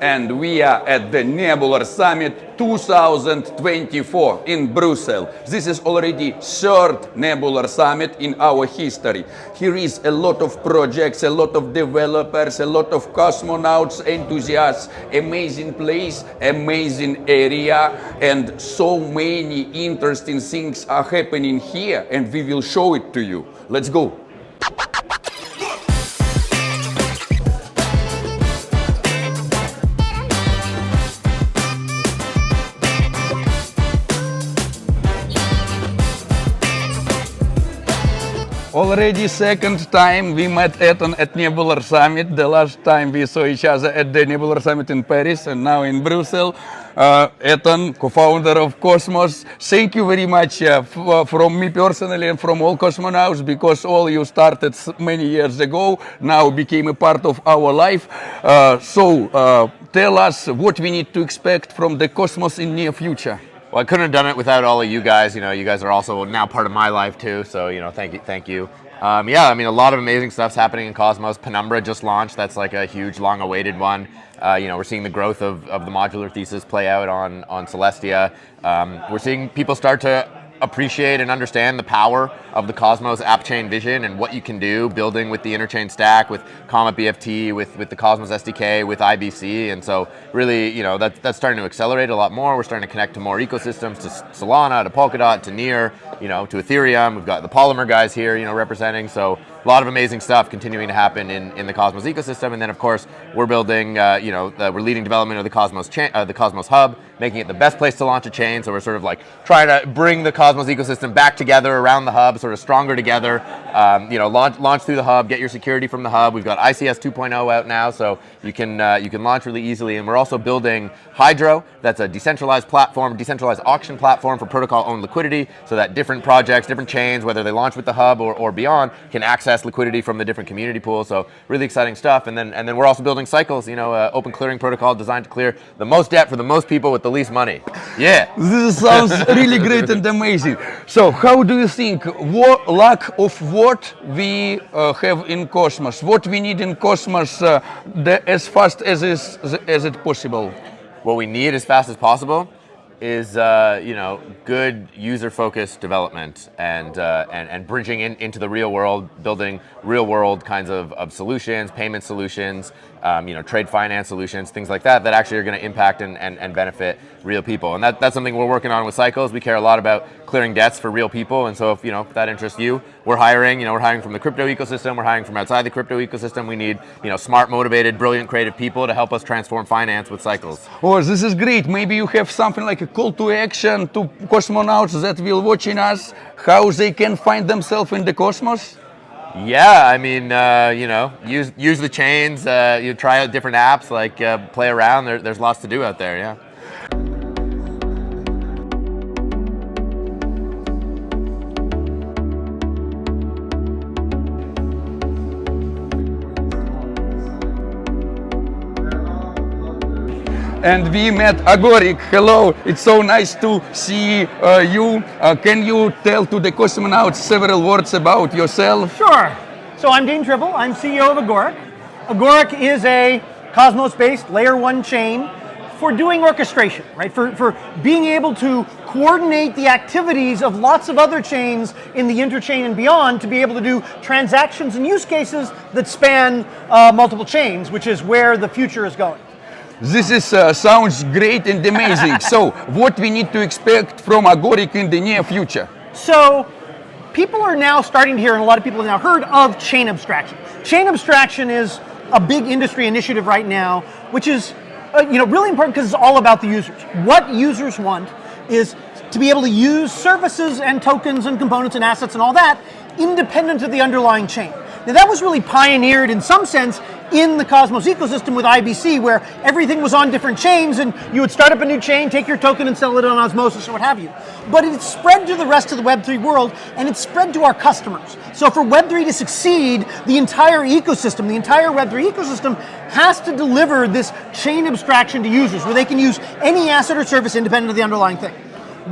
And we are at the Nebular Summit 2024 in Brussels. This is already third Nebular Summit in our history. Here is a lot of projects, a lot of developers, a lot of cosmonauts, enthusiasts, amazing place, amazing area, and so many interesting things are happening here, and we will show it to you. Let's go. Already second time we met Ethan at Nebular Summit. The last time we saw each other at the Nebular Summit in Paris and now in Brussels. Ethan, co-founder of Cosmos, thank you very much from me personally and from all cosmonauts, because all you started many years ago, now became a part of our life. Tell us what we need to expect from the Cosmos in near future. Well, I couldn't have done it without all of you guys. You know, you guys are also now part of my life too. So, you know, thank you. Yeah, I mean, a lot of amazing stuff's happening in Cosmos. Penumbra just launched. That's like a huge, long-awaited one. You know, we're seeing the growth of the modular thesis play out on Celestia. We're seeing people start to appreciate and understand the power of the Cosmos app chain vision and what you can do building with the InterChain stack, with Comet BFT, with the Cosmos SDK, with IBC. And so really, you know, that's starting to accelerate a lot more. We're starting to connect to more ecosystems, to Solana, to Polkadot, to Near, you know, to Ethereum. We've got the Polymer guys here, you know, representing. So a lot of amazing stuff continuing to happen in the Cosmos ecosystem. And then of course, we're building, you know, we're leading development of the Cosmos Hub, making it the best place to launch a chain. So we're sort of like trying to bring the Cosmos ecosystem back together around the hub, sort of stronger together. You know, launch through the hub, get your security from the hub. We've got ICS 2.0 out now, so you can launch really easily. And we're also building Hydro. That's a decentralized platform, decentralized auction platform for protocol-owned liquidity, so that different projects, different chains, whether they launch with the hub or beyond, can access liquidity from the different community pools. So really exciting stuff. And then we're also building Cycles, you know, open clearing protocol designed to clear the most debt for the most people with the least money. Yeah. This sounds really great and amazing. So how do you think lack of what we have in Cosmos, what we need in Cosmos as fast as it possible? What we need as fast as possible is you know, good user-focused development and bridging into the real world, building real-world kinds of solutions, payment solutions, you know, trade finance solutions, things like that actually are going to impact and benefit real people. And that's something we're working on with Cycles. We care a lot about clearing debts for real people. And so if, you know, if that interests you, we're hiring. You know, we're hiring from the crypto ecosystem. We're hiring from outside the crypto ecosystem. We need, you know, smart, motivated, brilliant, creative people to help us transform finance with Cycles. Oh, this is great. Maybe you have something like a call to action to cosmonauts that will watching us, how they can find themselves in the Cosmos? Yeah, I mean, you know, use the chains, you try out different apps, like play around. There's lots to do out there, yeah. And we met AGORIC. Hello, it's so nice to see you. Can you tell to the cosmonauts several words about yourself? Sure. So I'm Tribble. I'm CEO of AGORIC. AGORIC is a Cosmos-based layer 1 chain for doing orchestration, right? For being able to coordinate the activities of lots of other chains in the InterChain and beyond to be able to do transactions and use cases that span multiple chains, which is where the future is going. This is sounds great and amazing. So, what we need to expect from AGORIC in the near future? So, people are now starting to hear, and a lot of people have now heard of chain abstraction. Chain abstraction is a big industry initiative right now, which is you know, really important because it's all about the users. What users want is to be able to use services and tokens and components and assets and all that independent of the underlying chain. Now that was really pioneered in some sense in the Cosmos ecosystem with IBC, where everything was on different chains and you would start up a new chain, take your token and sell it on osmosis or what have you. But it spread to the rest of the Web3 world, and it spread to our customers. So for Web3 to succeed, the entire ecosystem, the entire Web3 ecosystem has to deliver this chain abstraction to users where they can use any asset or service independent of the underlying thing.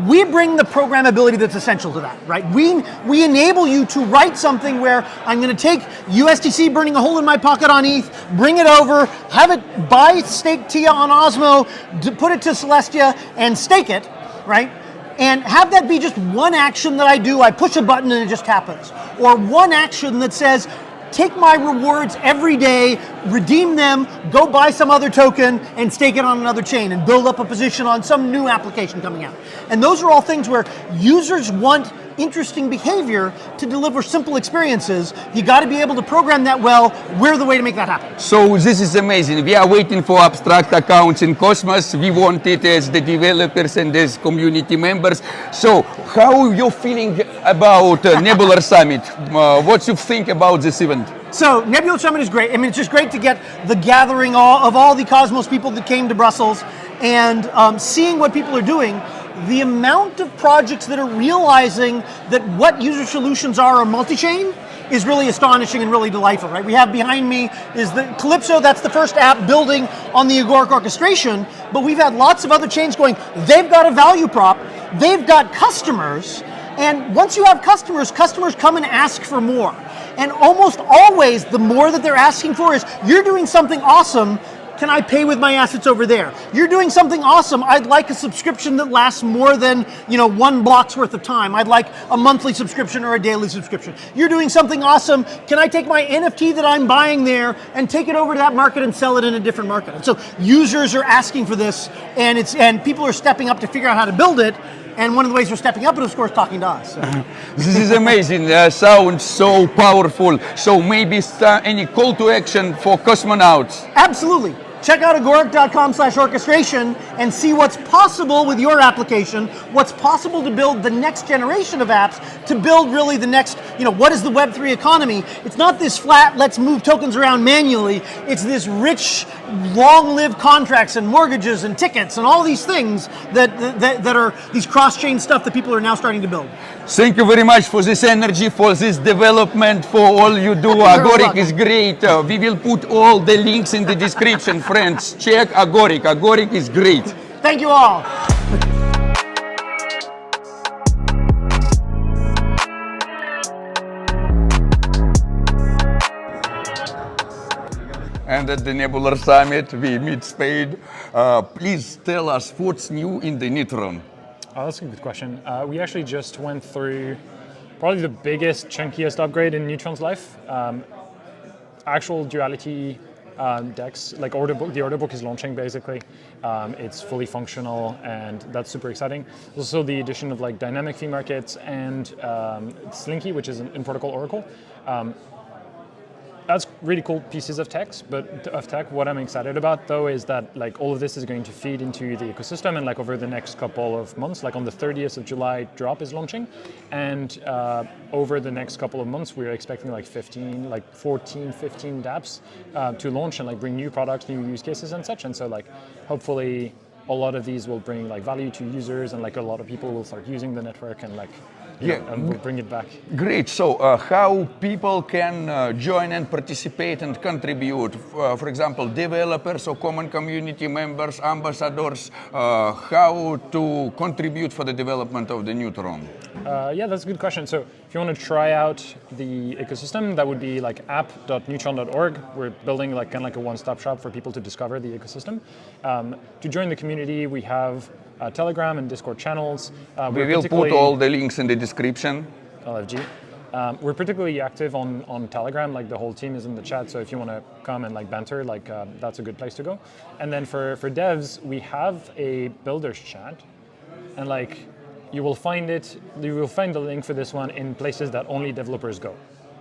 we bring the programmability that's essential to that, right? We enable you to write something where I'm going to take USDC burning a hole in my pocket on ETH, bring it over, have it buy stake TIA on Osmo, put it to Celestia, and stake it, right? And have that be just one action that I do. I push a button and it just happens. Or one action that says, take my rewards every day, redeem them, go buy some other token, and stake it on another chain, and build up a position on some new application coming out. And those are all things where users want interesting behavior to deliver simple experiences. You got to be able to program that well. We're the way to make that happen. So this is amazing. We are waiting for abstract accounts in Cosmos. We want it as the developers and as community members. So how are you feeling about Nebular Summit? What you think about this event? So Nebular Summit is great. I mean, it's just great to get the gathering of all the Cosmos people that came to Brussels and seeing what people are doing. The amount of projects that are realizing that what user solutions are multi-chain is really astonishing and really delightful, right? We have behind me is the Calypso, that's the first app building on the Agoric orchestration, but we've had lots of other chains going, they've got a value prop, they've got customers, and once you have customers, customers come and ask for more. And almost always, the more that they're asking for is, you're doing something awesome, can I pay with my assets over there? You're doing something awesome. I'd like a subscription that lasts more than 1 block's worth of time. I'd like a monthly subscription or a daily subscription. You're doing something awesome. Can I take my NFT that I'm buying there and take it over to that market and sell it in a different market? And so users are asking for this, and people are stepping up to figure out how to build it. And one of the ways we're stepping up is, of course, talking to us. So. This is amazing. Sounds so powerful. So maybe any call to action for cosmonauts? Absolutely. Check out agoric.com/orchestration and see what's possible with your application, what's possible to build the next generation of apps, to build really the next, what is the Web3 economy? It's not this flat, let's move tokens around manually. It's this rich, long-lived contracts and mortgages and tickets and all these things that are these cross-chain stuff that people are now starting to build. Thank you very much for this energy, for this development, for all you do. Agoric is great. We will put all the links in the description, friends. Check Agoric. Agoric is great. Thank you all. And at the Nebular Summit, we meet Spaydh. Please tell us what's new in the NEUTRON. Oh, that's a good question. We actually just went through probably the biggest, chunkiest upgrade in NEUTRON's life. Actual duality decks, like the order book is launching basically. It's fully functional, and that's super exciting. Also the addition of dynamic fee markets and Slinky, which is an in-protocol oracle. That's really cool pieces of tech. What I'm excited about though is that all of this is going to feed into the ecosystem, and over the next couple of months, on the 30th of July, Drop is launching, and over the next couple of months, we're expecting 14, 15 dApps to launch and bring new products, new use cases and such. And so hopefully a lot of these will bring value to users, and a lot of people will start using the network and and we'll bring it back. Great. So how people can join and participate and contribute? For example, developers or common community members, ambassadors, how to contribute for the development of the NEUTRON? Yeah, that's a good question. So if you want to try out the ecosystem, that would be app.neutron.org. We're building kind of a one-stop shop for people to discover the ecosystem. To join the community, we have Telegram and Discord channels. We will put all the links in the description. LFG. We're particularly active on Telegram. The whole team is in the chat. So if you want to come and banter, that's a good place to go. And then for devs, we have a builders chat, and you will find the link for this one in places that only developers go,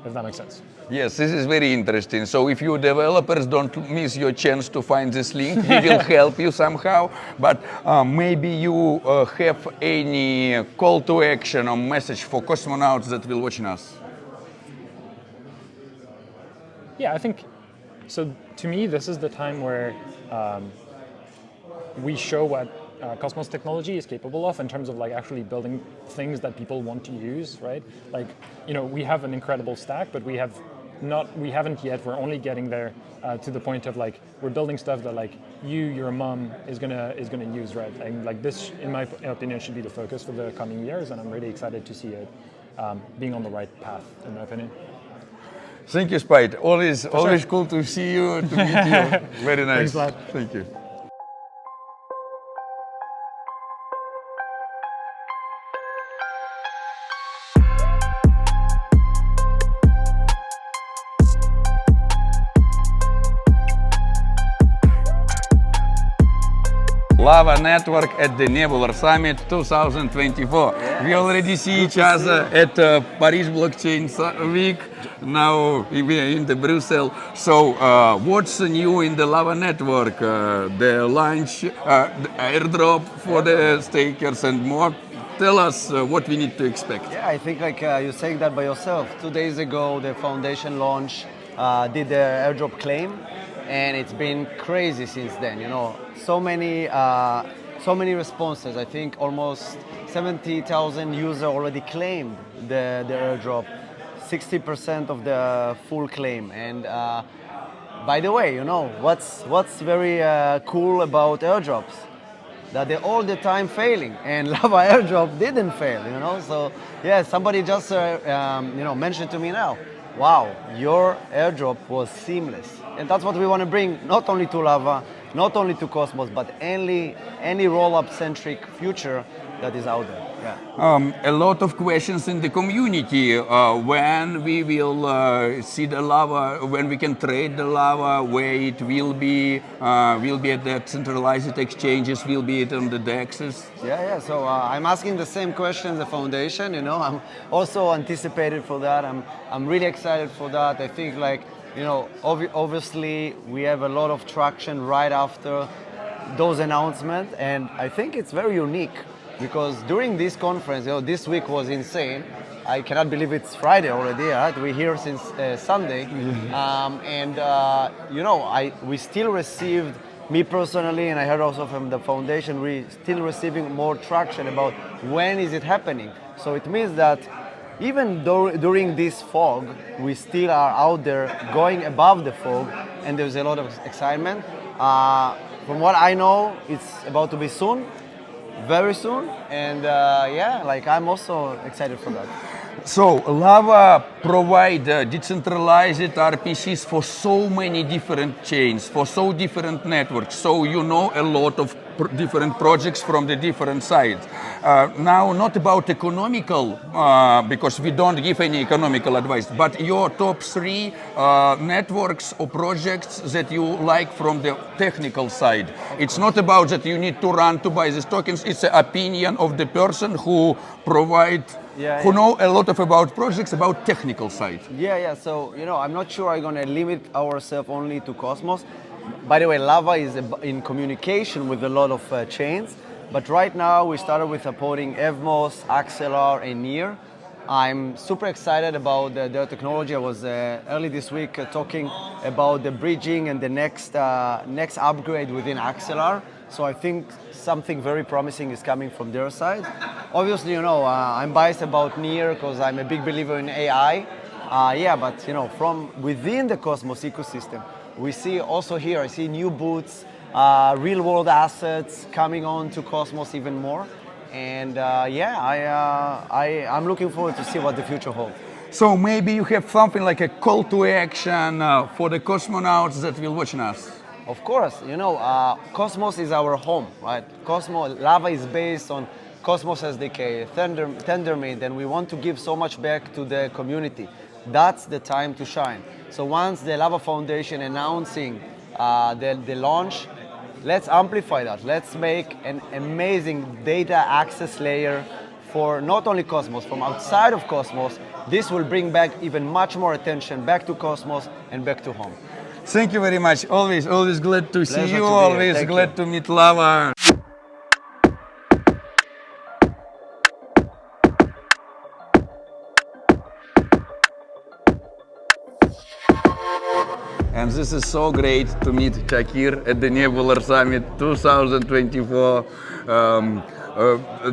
if that makes sense. Yes, this is very interesting. So if you developers don't miss your chance to find this link, we will help you somehow. But maybe you have any call to action or message for cosmonauts that will watching us? Yeah, I think, so to me, this is the time where we show what Cosmos technology is capable of in terms of actually building things that people want to use, right? We have an incredible stack, but we're only getting there to the point of we're building stuff that your mom is gonna use, right? And like this, in my opinion, should be the focus for the coming years, and I'm really excited to see it being on the right path, in my opinion. Thank you, Spaydh. Always cool to see you, to meet you. Very nice. Thanks a lot. Thank you. Lava Network at the Nebular Summit 2024. Yes. We already see each other at Paris Blockchain Week. Now we are in the Brussels. So what's new in the Lava Network? The launch, the airdrop for the stakers and more. Tell us what we need to expect. Yeah, I think like you're saying that by yourself. 2 days ago, the foundation launch did the airdrop claim, and it's been crazy since then. You know, so many responses. I think almost 70,000 users already claimed the airdrop, 60% of the full claim. And by the way, you know what's very cool about airdrops? That they're all the time failing, and Lava airdrop didn't fail. You know, so yeah, somebody just mentioned to me now, wow, your airdrop was seamless. And that's what we want to bring, not only to Lava, not only to Cosmos, but any roll-up centric future that is out there. Yeah. A lot of questions in the community. When we will see the Lava, when we can trade the Lava, where it will be at the centralized exchanges, will be it on the DEXs? Yeah. So I'm asking the same question as the foundation. You know, I'm also anticipated for that. I'm really excited for that. I think like, you know, obviously we have a lot of traction right after those announcements, and I think it's very unique because during this conference, you know, this week was insane. I cannot believe it's Friday already. Right? We're here since Sunday, we still received, me personally, and I heard also from the foundation, we still receiving more traction about when is it happening. So it means that even though during this fog, we still are out there going above the fog, and there's a lot of excitement. From what I know, it's about to be soon, very soon, and I'm also excited for that. So Lava provide decentralized RPCs for so many different chains, for so different networks. So you know a lot of different projects from the different sides. Now, not about economical, because we don't give any economical advice, but your top 3 networks or projects that you like from the technical side. It's not about that you need to run to buy these tokens. It's the opinion of the person who provide, who know a lot about projects, about technical side. Yeah. So, you know, I'm not sure I'm going to limit ourselves only to Cosmos. By the way, Lava is in communication with a lot of chains, but right now we started with supporting Evmos, Axelar, and Near. I'm super excited about their technology. I was early this week talking about the bridging and the next upgrade within Axelar. So I think something very promising is coming from their side. Obviously, you know, I'm biased about Near because I'm a big believer in AI. But you know, from within the Cosmos ecosystem, we see also here, I see new boots, real world assets coming on to Cosmos even more. And I'm looking forward to see what the future holds. So maybe you have something like a call to action for the cosmonauts that will watch us. Of course, you know, Cosmos is our home, right? Lava is based on Cosmos SDK, Tendermint, and we want to give so much back to the community. That's the time to shine. So once the Lava Foundation announcing the launch, let's amplify that. Let's make an amazing data access layer for not only Cosmos, from outside of Cosmos. This will bring back even much more attention back to Cosmos and back to home. Thank you very much. Always glad to see you. Always glad to meet Lava. And this is so great to meet Cakir at the Nebular Summit 2024.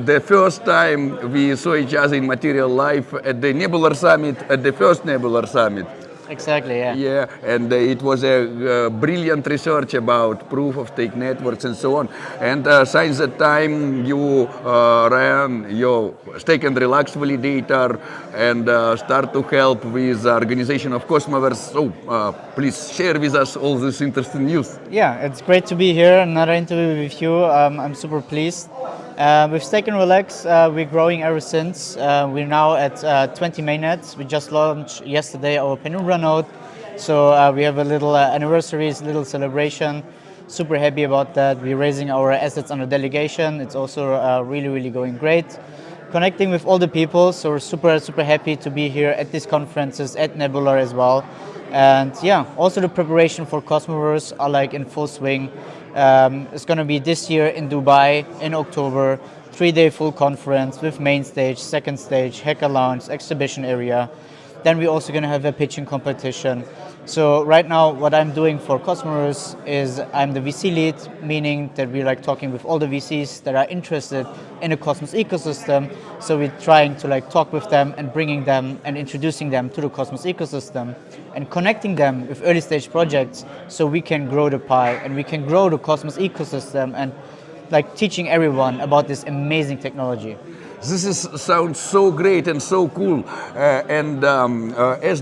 The first time we saw each other in material life at the Nebular Summit, at the first Nebular Summit. Exactly, yeah. Yeah, and it was a brilliant research about proof of stake networks and so on. And since that time, you ran your stake and relax validator and start to help with the organization of Cosmoverse. So please share with us all this interesting news. Yeah, it's great to be here. Another interview with you. I'm super pleased. With Stake and Relax, we're growing ever since. We're now at 20 mainnets. We just launched yesterday our Penumbra node. So we have a little anniversary, a little celebration. Super happy about that. We're raising our assets under delegation. It's also really going great. Connecting with all the people, so we're super happy to be here at these conferences, at Nebular as well. And yeah, also the preparation for Cosmoverse are like in full swing. It's going to be this year in Dubai in October, 3-day full conference with main stage, second stage, hacker lounge, exhibition area. Then we're also going to have a pitching competition. So right now what I'm doing for Cosmoverse is I'm the VC lead, meaning that we're like talking with all the VCs that are interested in the Cosmos ecosystem. So we're trying to like talk with them and bringing them and introducing them to the Cosmos ecosystem and connecting them with early stage projects so we can grow the pie and we can grow the Cosmos ecosystem and like teaching everyone about this amazing technology. This sounds so great and so cool. As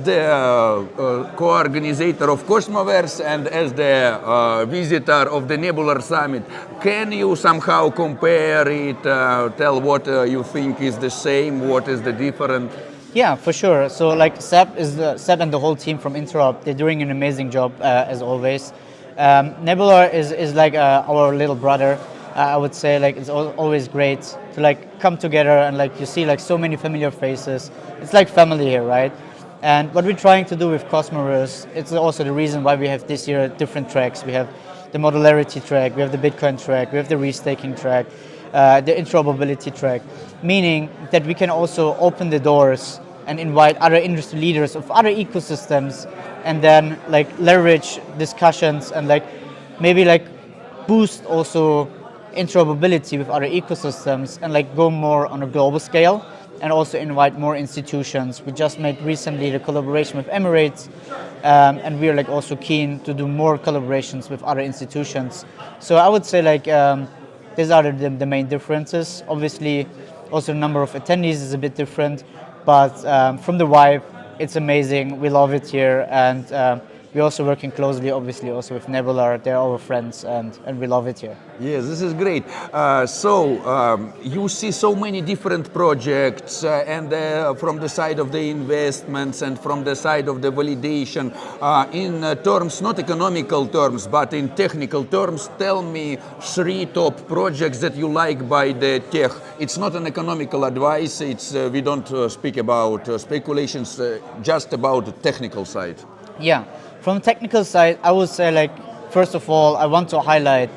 the co-organizer of Cosmoverse and as the visitor of the Nebular Summit, can you somehow compare it, tell what you think is the same, what is the different? Yeah, for sure. So like Seb and the whole team from INTEROP, they're doing an amazing job as always. Nebular is like our little brother. I would say like it's always great to like come together and like you see like so many familiar faces. It's like family here, right? And what we're trying to do with Cosmoverse, it's also the reason why we have this year different tracks. We have the modularity track, we have the Bitcoin track, we have the restaking track, the interoperability track, meaning that we can also open the doors and invite other industry leaders of other ecosystems and then like leverage discussions and like maybe like boost also interoperability with other ecosystems and like go more on a global scale and also invite more institutions. We just made recently the collaboration with Emirates and we are like also keen to do more collaborations with other institutions. So I would say like these are the main differences. Obviously also the number of attendees is a bit different, but from the vibe it's amazing. We love it here and we're also working closely, obviously, also with Nebular. They're our friends, and we love it here. Yes, this is great. You see so many different projects, and from the side of the investments and from the side of the validation. In terms, not economical terms, but in technical terms, tell me 3 top projects that you like by the tech. It's not an economical advice. It's we don't speak about speculations, just about the technical side. Yeah. From the technical side, I would say like, first of all, I want to highlight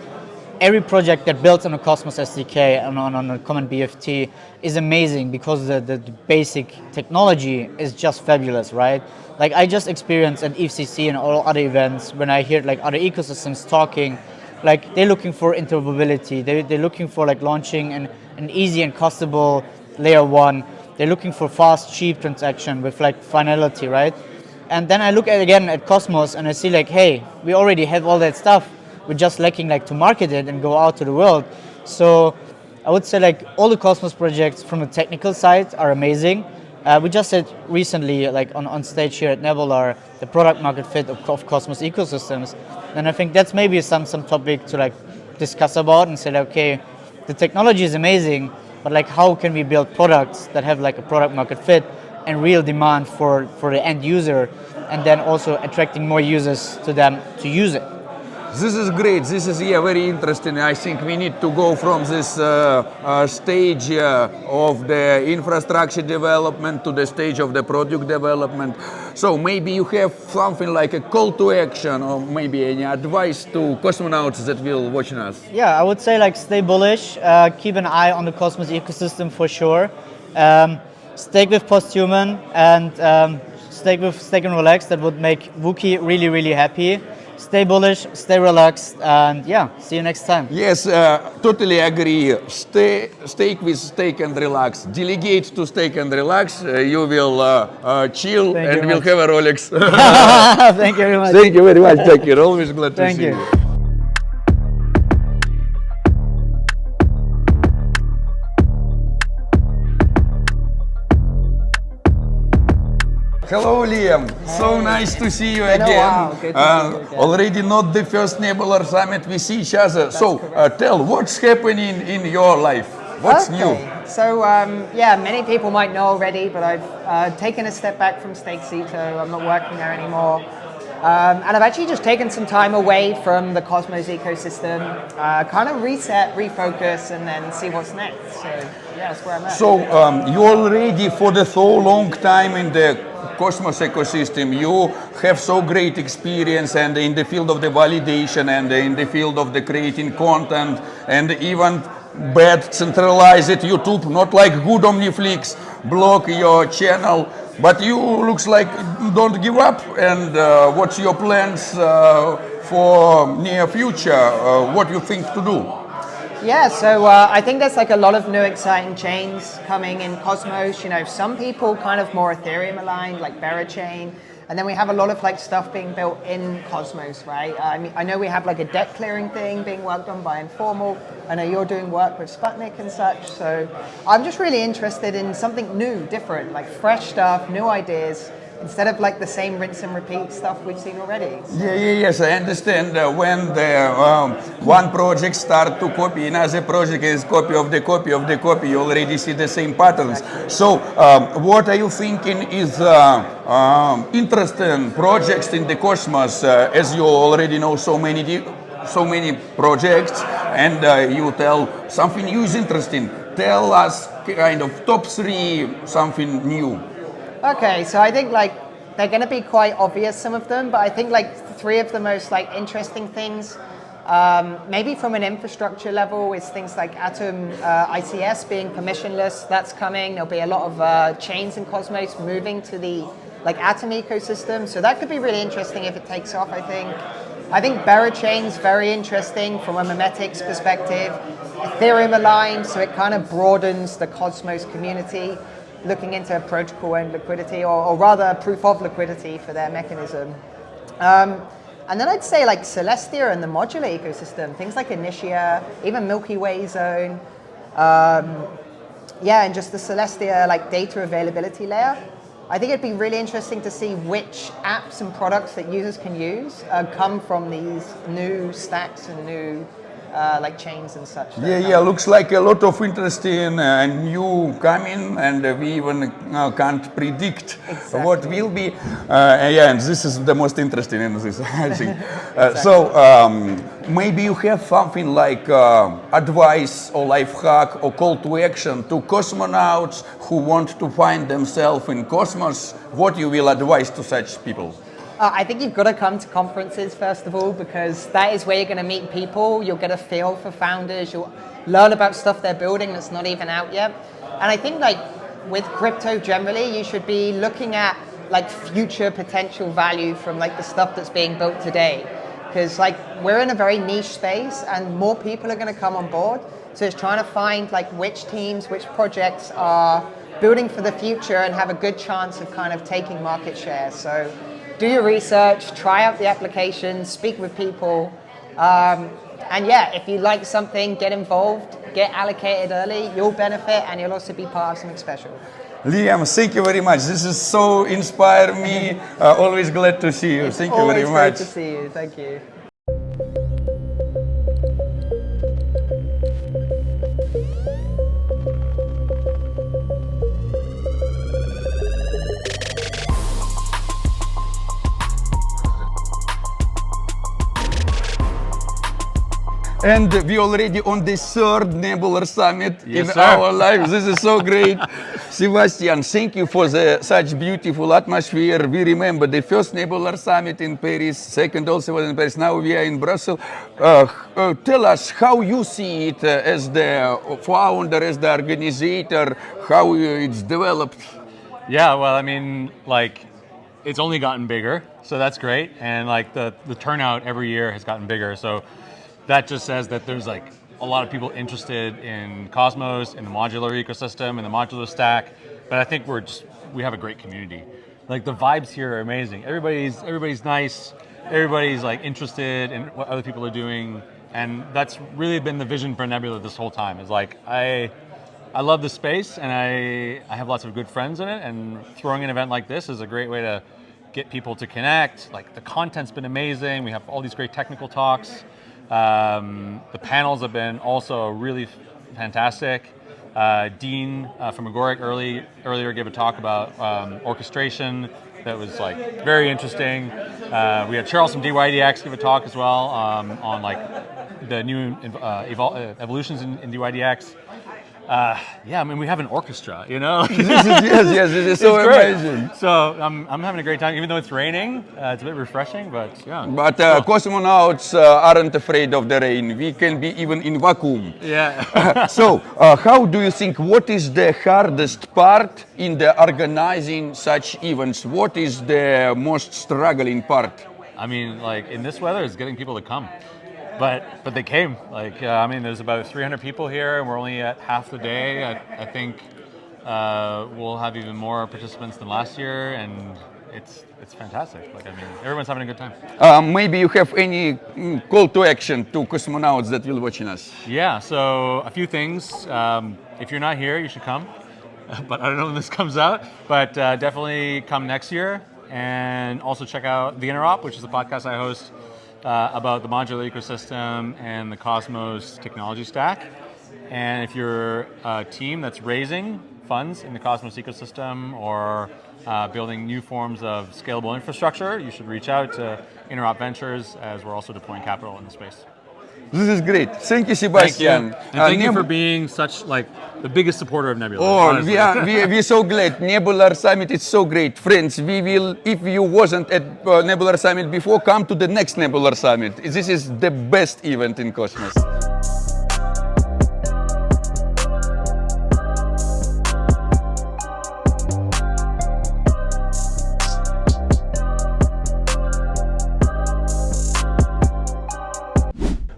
every project that builds on a Cosmos SDK and on a common BFT is amazing because the basic technology is just fabulous, right? Like I just experienced at EFCC and all other events when I hear like other ecosystems talking, like they're looking for interoperability, they're looking for like launching an easy and costable layer 1, they're looking for fast, cheap transaction with like finality, right? And then I look again at Cosmos and I see like, hey, we already have all that stuff. We're just lacking like to market it and go out to the world. So I would say like all the Cosmos projects from the technical side are amazing. We just said recently like on stage here at Nebular, the product market fit of Cosmos ecosystems. And I think that's maybe some topic to like discuss about and say like, okay, the technology is amazing, but like how can we build products that have like a product market fit and real demand for the end user, and then also attracting more users to them to use it. This is great. This is very interesting. I think we need to go from this stage of the infrastructure development to the stage of the product development. So maybe you have something like a call to action or maybe any advice to cosmonauts that will watch us. Yeah, I would say like stay bullish, keep an eye on the Cosmos ecosystem for sure. Stake with POSTHUMAN and stake and Relax. That would make Wookie really happy. stay bullish, stay relaxed, and yeah, see you next time. Yes, totally agree. Stake with stake and relax. Delegate to stake and relax. You will chill Thank you and very will much. have a Rolex. Thank you very much. Thank you very much, Cakir. Always glad to Thank see you. you. Hello, Liam. So nice to see you Been a again. while. Good to see you again. Already not the first Nebular Summit we see each other. So tell, what's happening in your life? What's new? So yeah, many people might know already, but I've taken a step back from Stake Ceto. I'm not working there anymore. And I've actually just taken some time away from the Cosmos ecosystem, kind of reset, refocus, and then see what's next. So yeah, that's where I'm at. So you already for the so long time in the Cosmos ecosystem, you have so great experience and in the field of the validation and in the field of the creating content and even bad centralized YouTube, not like good Omniflix, block your channel, but you looks like don't give up. And what's your plans for near future? What you think to do? Yeah, so I think there's like a lot of new exciting chains coming in Cosmos. You know, some people kind of more Ethereum aligned, like Chain, and then we have a lot of like stuff being built in Cosmos, right? I mean, I know we have like a debt clearing thing being worked on by Informal. I know you're doing work with Sputnik and such. So I'm just really interested in something new, different, like fresh stuff, new ideas, instead of like the same rinse and repeat stuff we've seen already. Yes, I understand. When the one project start to copy another project is copy of the copy of the copy, you already see the same patterns. So what are you thinking is interesting projects in the Cosmos, as you already know so many projects, and you tell something new is interesting. Tell us kind of top 3 something new. Okay, so I think like they're going to be quite obvious, some of them, but I think like 3 of the most like interesting things, maybe from an infrastructure level, is things like Atom ICS being permissionless. That's coming. There'll be a lot of chains in Cosmos moving to the like Atom ecosystem, so that could be really interesting if it takes off. I think Chain's very interesting from a memetics perspective. Ethereum aligned, so it kind of broadens the Cosmos community, looking into protocol-owned liquidity, or rather proof of liquidity for their mechanism. And then I'd say like Celestia and the modular ecosystem, things like Initia, even Milky Way Zone, yeah, and just the Celestia like data availability layer. I think it'd be really interesting to see which apps and products that users can use come from these new stacks and new like chains and such. Looks like a lot of interesting new coming, and we even can't predict what will be. And this is the most interesting in this, I think. So maybe you have something like advice or life hack or call to action to cosmonauts who want to find themselves in Cosmos. What you will advise to such people? I think you've got to come to conferences, first of all, because that is where you're going to meet people. You'll get a feel for founders. You'll learn about stuff they're building that's not even out yet. And I think like with crypto generally, you should be looking at like future potential value from like the stuff that's being built today. Because like we're in a very niche space and more people are going to come on board. So it's trying to find like which teams, which projects are building for the future and have a good chance of kind of taking market share. So do your research, try out the application, speak with people, and yeah, if you like something, get involved, get allocated early, you'll benefit and you'll also be part of something special. Liam, thank you very much. This is so inspire me. Always glad to see you. Thank you very much. Always great to see you. Thank you. And we already on the 3rd Nebular Summit in sir. our lives. This is so great. Sebastian, thank you for such beautiful atmosphere. We remember the first Nebular Summit in Paris, second also was in Paris. Now we are in Brussels. Tell us how you see it as the founder, as the organizer, how it's developed. Yeah, well, I mean, like, it's only gotten bigger. so that's great. And like the turnout every year has gotten bigger. So that just says that there's like a lot of people interested in Cosmos, in the modular ecosystem, in the modular stack. But I think we have a great community. Like the vibes here are amazing. Everybody's nice. Everybody's like interested in what other people are doing. And that's really been the vision for Nebula this whole time. Is like I love the space, and I have lots of good friends in it. And throwing an event like this is a great way to get people to connect. Like the content's been amazing. We have all these great technical talks. The panels have been also really fantastic. Dean from AGORIC earlier gave a talk about orchestration that was like very interesting. We had Charles from DYDX give a talk as well on like the new evolutions in DYDX. Yeah, I mean, we have an orchestra, you know? Yes, it is so amazing. So I'm having a great time, even though it's raining. It's a bit refreshing, but yeah. But cosmonauts aren't afraid of the rain. We can be even in vacuum. Yeah. So, how do you think, what is the hardest part in the organizing such events? What is the most struggling part? I mean, like in this weather, it's getting people to come. But they came. Like I mean, there's about 300 people here, and we're only at half the day. I think we'll have even more participants than last year, and it's fantastic. Like I mean, everyone's having a good time. Maybe you have any call to action to cosmonauts that will watching us? Yeah. So a few things. If you're not here, you should come. But I don't know when this comes out. But definitely come next year, and also check out the INTEROP, which is a podcast I host. About the modular ecosystem and the Cosmos technology stack. And if you're a team that's raising funds in the Cosmos ecosystem or building new forms of scalable infrastructure, you should reach out to INTEROP Ventures, as we're also deploying capital in the space. This is great. Thank you, Sebastian. Thank you. And thank you for being such like the biggest supporter of Nebula. Oh, we're so glad. Nebular Summit is so great. Friends, we will, if you wasn't at Nebular Summit before, come to the next Nebular Summit. This is the best event in Cosmos.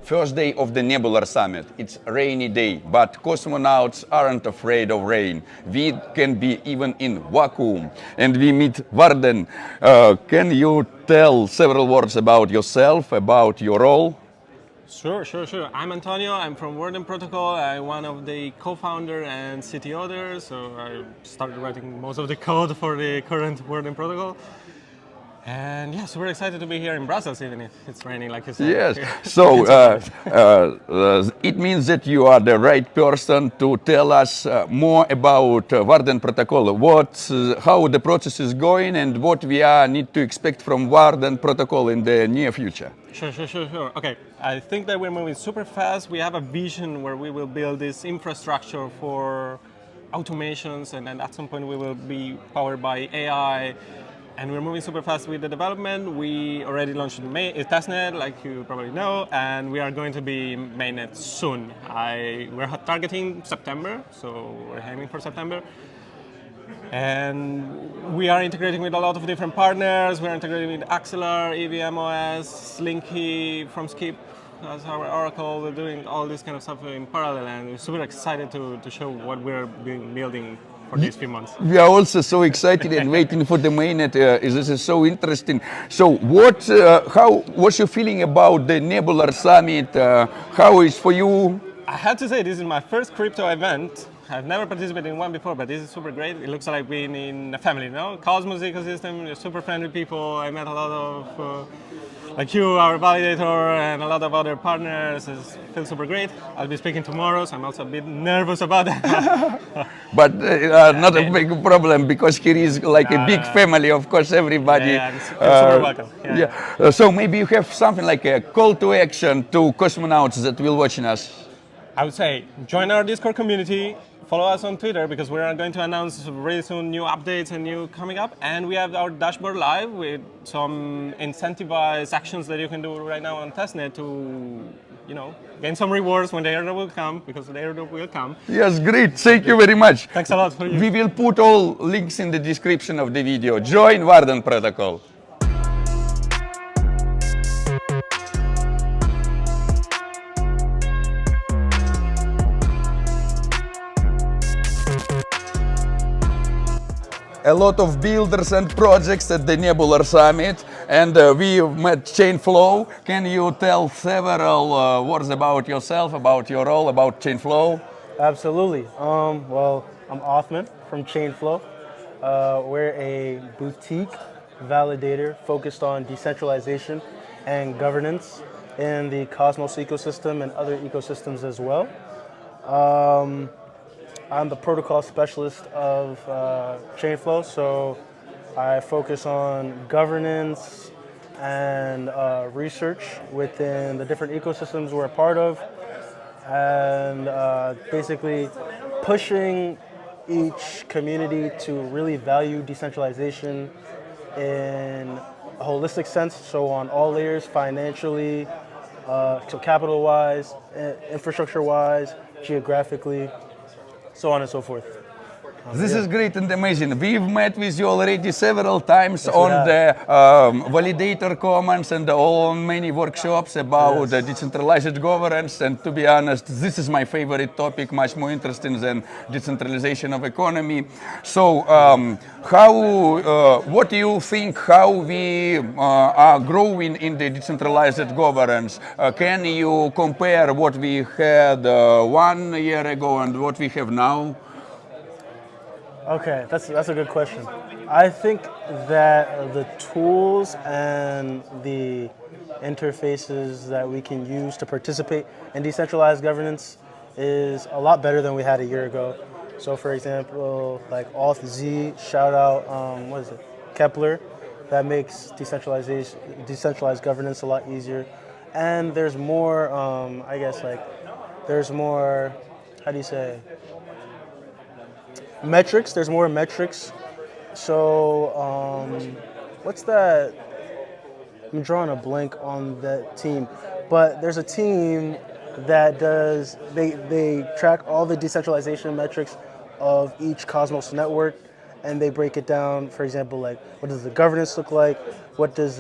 First day of the Nebular Summit. It's a rainy day, but cosmonauts aren't afraid of rain. We can be even in vacuum. And we meet Warden. Can you tell several words about yourself, about your role? Sure. I'm Antonio. I'm from Warden Protocol. I'm one of the co-founder and CTO there. So I started writing most of the code for the current Warden Protocol. And yeah, so we're excited to be here in Brussels, even if it's raining, like you said. Yes, so it means that you are the right person to tell us more about Warden Protocol, how the process is going and what we need to expect from Warden Protocol in the near future. Sure. Okay, I think that we're moving super fast. We have a vision where we will build this infrastructure for automations, and then at some point we will be powered by AI. And we're moving super fast with the development. We already launched a testnet, like you probably know, and we are going to be mainnet soon. We're targeting September, so we're aiming for September. And we are integrating with a lot of different partners. We're integrating with Axelar, EVMOS, Slinky from Skip as our Oracle. We're doing all this kind of stuff in parallel, and we're super excited to show what we're building for these few months. We are also so excited and waiting for the mainnet. This is so interesting. So, what's your feeling about the Nebular Summit? How is for you? I have to say, this is my first crypto event. I've never participated in one before, but this is super great. It looks like being in a family, you know? Cosmos ecosystem, you're super friendly people. I met a lot of, like you, our validator, and a lot of other partners. It feels super great. I'll be speaking tomorrow, so I'm also a bit nervous about that. But not a big problem, because here is like a big family, of course, everybody. Yeah, it's super welcome. Yeah. So maybe you have something like a call to action to cosmonauts that will watching us. I would say join our Discord community. Follow us on Twitter, because we are going to announce really soon new updates and new coming up. And we have our dashboard live with some incentivized actions that you can do right now on testnet to, gain some rewards when the airdrop will come, because the airdrop will come. Yes, great. Thank you very much. Thanks a lot for you. We will put all links in the description of the video. Join Warden Protocol. a lot of builders and projects at the Nebular Summit, and we met ChainFlow. Can you tell several words about yourself, about your role, about ChainFlow? Absolutely. Well, I'm Othman from ChainFlow. We're a boutique validator focused on decentralization and governance in the Cosmos ecosystem and other ecosystems as well. I'm the protocol specialist of ChainFlow, so I focus on governance and research within the different ecosystems we're a part of, and basically pushing each community to really value decentralization in a holistic sense, so on all layers, financially, so capital-wise, infrastructure-wise, geographically, so on and so forth. This is great and amazing. We've met with you already several times Yes, on the validator commons and on many workshops about the decentralized governance. And to be honest, this is my favorite topic, much more interesting than decentralization of economy. So, what do you think? How we are growing in the decentralized governance? Can you compare what we had 1 year ago and what we have now? Okay, that's a good question. I think that the tools and the interfaces that we can use to participate in decentralized governance is a lot better than we had a year ago. So for example, like Auth-Z, shout out, what is it, Kepler, that makes decentralized governance a lot easier. And there's more, I guess like, there's more, how do you say, metrics. There's more metrics. So what's that? I'm drawing a blank on that team, but there's a team that does, they track all the decentralization metrics of each Cosmos network, and they break it down. For example, like what does the governance look like? What does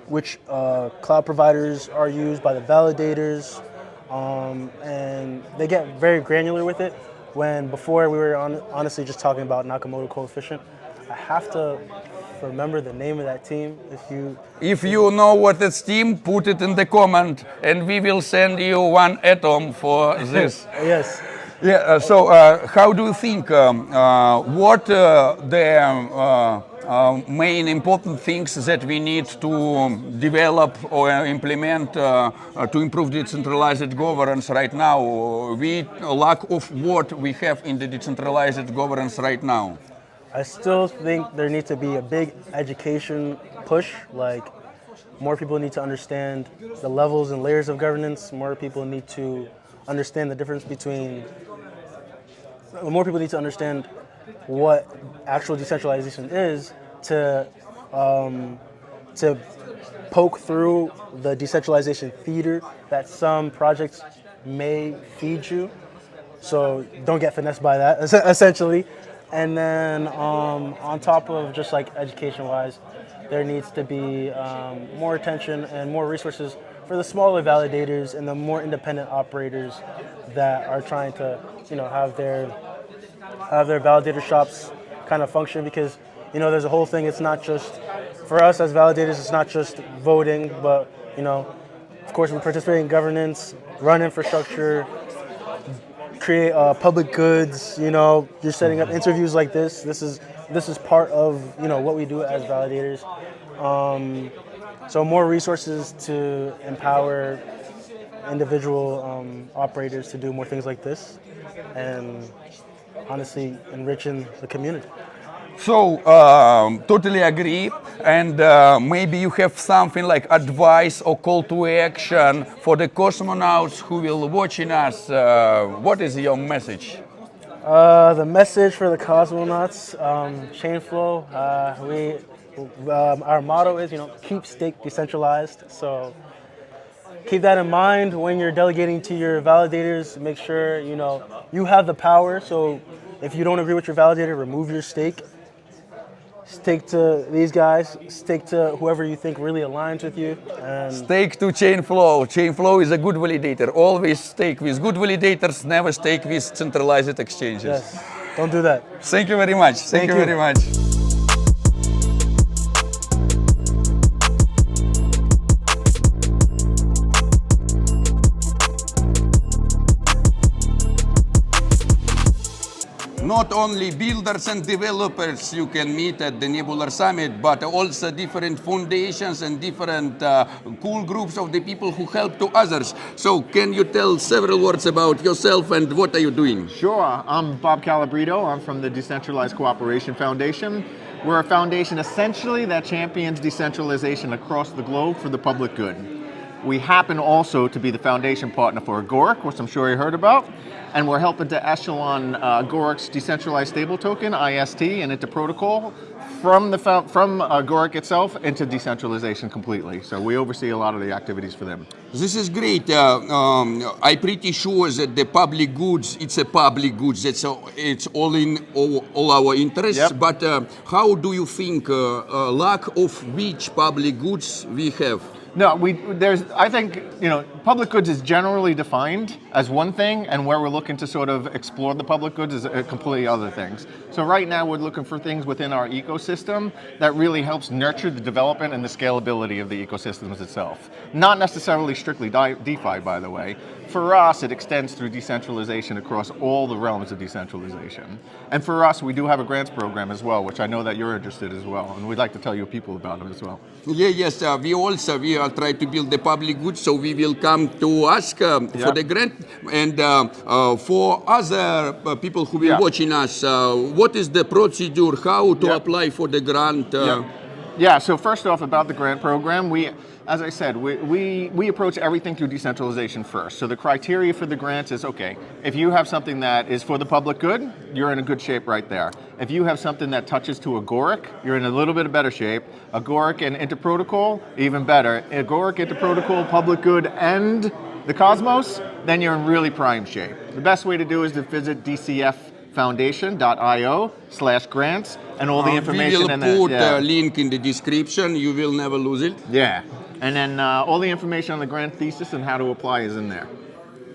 which cloud providers are used by the validators, and they get very granular with it. When before we were honestly just talking about Nakamoto coefficient. I have to remember the name of that team. If you know what it's team, put it in the comment, and we will send you one atom for this. Yes. Yeah. So, how do you think? What the main important things that we need to develop or implement to improve decentralized governance right now? We lack of what we have in the decentralized governance right now. I still think there needs to be a big education push. Like more people need to understand the levels and layers of governance. More people need to understand the difference between. More people need to understand what actual decentralization is to poke through the decentralization theater that some projects may feed you. So don't get finessed by that, essentially. And then on top of just like education-wise, there needs to be more attention and more resources for the smaller validators and the more independent operators that are trying to, have their validator shops kind of function, because there's a whole thing. It's not just for us as validators. It's not just voting, but of course we participate in governance, run infrastructure, create public goods. You're setting up interviews like this. This is part of what we do as validators. So more resources to empower individual operators to do more things like this, and honestly enriching the community. So, totally agree. And maybe you have something like advice or call to action for the cosmonauts who will watching us. What is your message? The message for the cosmonauts, ChainFlow, our motto is, keep stake decentralized. So keep that in mind when you're delegating to your validators. Make sure, you have the power. So if you don't agree with your validator, remove your stake. Stake to these guys, stake to whoever you think really aligns with you. And stake to ChainFlow. ChainFlow is a good validator. Always stake with good validators, never stake with centralized exchanges. Yes. Don't do that. Thank you very much. Thank you very much. Not only builders and developers you can meet at the Nebular Summit, but also different foundations and different cool groups of the people who help to others. So can you tell several words about yourself and what are you doing? Sure. I'm Bob Calibrito. I'm from the Decentralized Cooperation Foundation. We're a foundation essentially that champions decentralization across the globe for the public good. We happen also to be the foundation partner for AGORIC, which I'm sure you heard about, and we're helping to echelon AGORIC's decentralized stable token, IST, and into protocol from AGORIC itself into decentralization completely. So we oversee a lot of the activities for them. This is great. I'm pretty sure that the public goods, it's a public goods. It's all in all our interests. Yep. But how do you think lack of which public goods we have? No, I think, public goods is generally defined as one thing, and where we're looking to sort of explore the public goods is completely other things. So right now we're looking for things within our ecosystem that really helps nurture the development and the scalability of the ecosystems itself. Not necessarily strictly DeFi, by the way. For us, it extends through decentralization across all the realms of decentralization. And for us, we do have a grants program as well, which I know that you're interested as well, and we'd like to tell you people about it as well. Yeah, yes, we are trying to build the public goods, so we will come to ask for the grant. And for other people who will watching us, what is the procedure, how to apply for the grant? Yeah, so first off, about the grant program, as I said, we approach everything through decentralization first. So the criteria for the grants is, okay, if you have something that is for the public good, you're in a good shape right there. If you have something that touches to AGORIC, you're in a little bit of better shape. AGORIC and InterProtocol, even better. AGORIC, InterProtocol, public good, and the Cosmos, then you're in really prime shape. The best way to do is to visit dcffoundation.io/grants and all the information. We will put a link in the description. You will never lose it. Yeah. And then all the information on the grant thesis and how to apply is in there.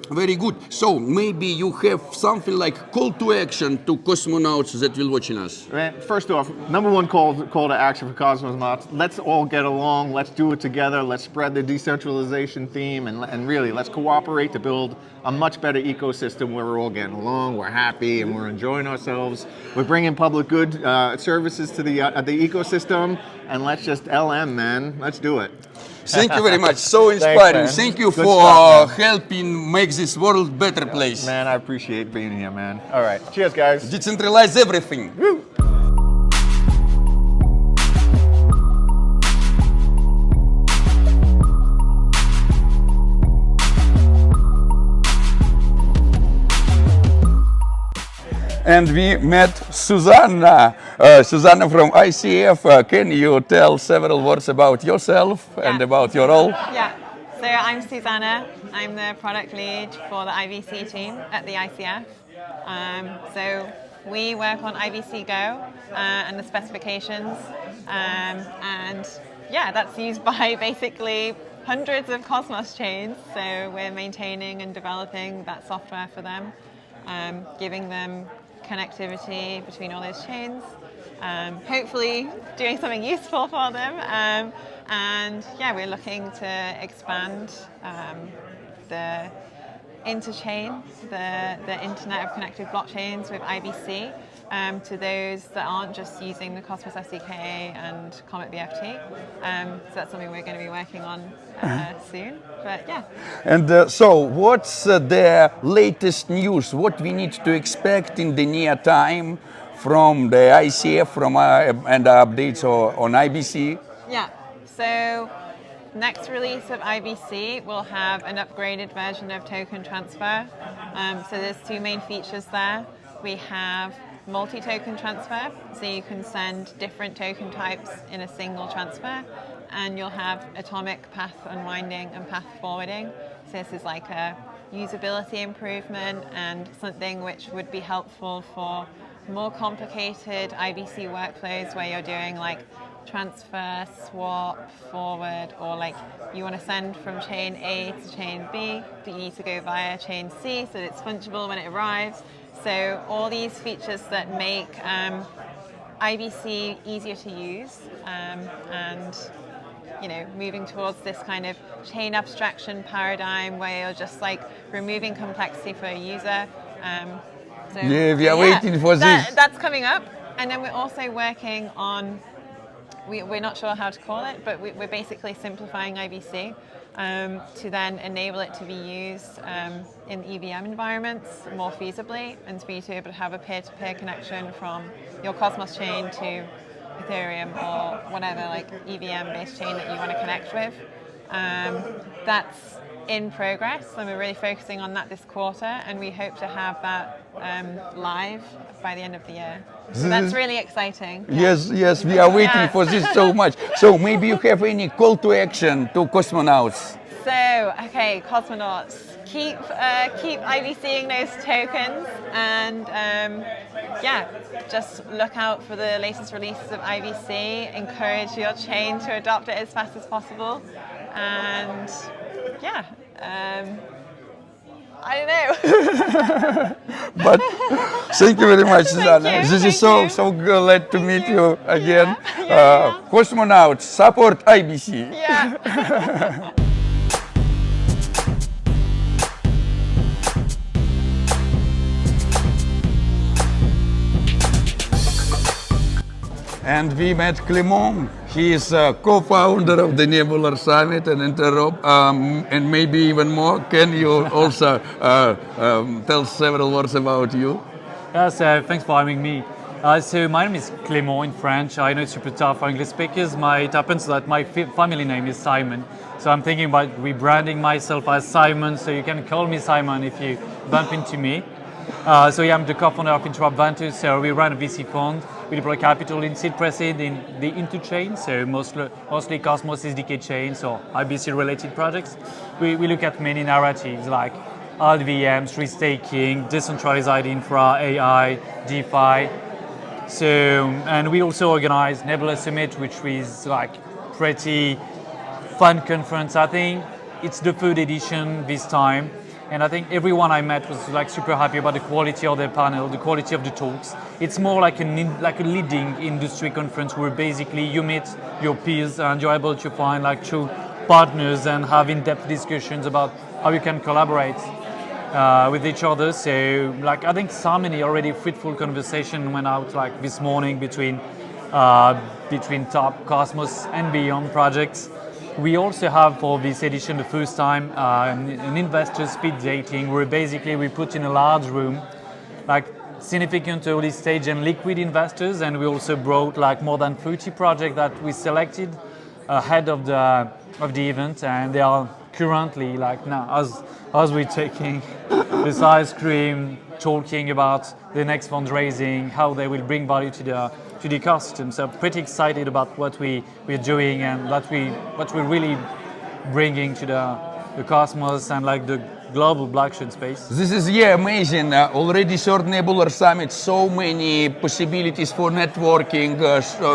Very good. So maybe you have something like call to action to cosmonauts that will watching us. First off, number one call to action for cosmonauts. Let's all get along. Let's do it together. Let's spread the decentralization theme and really let's cooperate to build a much better ecosystem where we're all getting along, we're happy, and we're enjoying ourselves. We're bringing public good services to the ecosystem, and let's just LM, man. Let's do it. Thank you very much. So inspiring. Thank you for helping make this world a better place. Man, I appreciate being here, man. All right. Cheers, guys. Decentralize everything. Woo. And we met Susanna. Susanna from ICF. Can you tell several words about yourself and about your role? Yeah, so I'm Susanna. I'm the product lead for the IVC team at the ICF. So we work on IVC Go and the specifications. And yeah, that's used by basically hundreds of Cosmos chains. So we're maintaining and developing that software for them, giving them connectivity between all those chains, hopefully doing something useful for them. And yeah, we're looking to expand the InterChain, the Internet of Connected Blockchains with IBC, to those that aren't just using the Cosmos SDK and Comet BFT. So that's something we're going to be working on soon. But yeah. And so what's the latest news? What we need to expect in the near time from the ICF and updates on IBC? Yeah. So next release of IBC will have an upgraded version of token transfer. So there's two main features there. We have multi-token transfer, so you can send different token types in a single transfer, and you'll have atomic path unwinding and path forwarding. So this is like a usability improvement and something which would be helpful for more complicated IBC workflows where you're doing like transfer, swap, forward, or like you want to send from chain A to chain B, do you need to go via chain C so that it's fungible when it arrives? So all these features that make IBC easier to use and moving towards this kind of chain abstraction paradigm where you're just like removing complexity for a user. We are waiting for this. That's coming up. And then we're also working on, we're not sure how to call it, but we're basically simplifying IBC to then enable it to be used in EVM environments more feasibly, and for you to be able to have a peer-to-peer connection from your Cosmos chain to Ethereum or whatever like EVM-based chain that you want to connect with. That's in progress, and we're really focusing on that this quarter, and we hope to have that live by the end of the year. So that's really exciting. Yes, we are waiting for this so much. So maybe you have any call to action to cosmonauts? So, okay, cosmonauts, keep IBCing those tokens, and just look out for the latest releases of IBC. Encourage your chain to adopt it as fast as possible, and I don't know. But thank you very much, Susanna. This is so glad to meet you again. Cosmonauts, support IBC. Yeah. And we met Clement. He is co-founder of the Nebular Summit and INTEROP, and maybe even more. Can you also tell several words about you? Yeah, so thanks for having me. So my name is Clement in French. I know it's super tough for English speakers. It happens that my family name is Simon. So I'm thinking about rebranding myself as Simon, so you can call me Simon if you bump into me. I'm the co-founder of INTEROP Venture, so we run a VC fund. We deploy capital in seed pre-seed in the InterChain, so mostly Cosmos SDK chains or IBC-related projects. We look at many narratives like LVMs, restaking, decentralized infra, AI, DeFi. And we also organize Nebular Summit, which is like pretty fun conference. I think it's the third edition this time. And I think everyone I met was like super happy about the quality of their panel, the quality of the talks. It's more like a leading industry conference where basically you meet your peers and you're able to find like true partners and have in-depth discussions about how you can collaborate with each other. So like I think so many already fruitful conversation went out like this morning between top Cosmos and beyond projects. We also have for this edition the first time an investor speed dating where basically we put in a large room like significant early stage and liquid investors, and we also brought like more than 30 projects that we selected ahead of the event, and they are currently like now as we're taking this ice cream, talking about the next fundraising, how they will bring value to the ecosystem. So pretty excited about what we're doing and what we're really bringing to the Cosmos and like the global blockchain space. This is amazing. Already third Nebular Summit, so many possibilities for networking.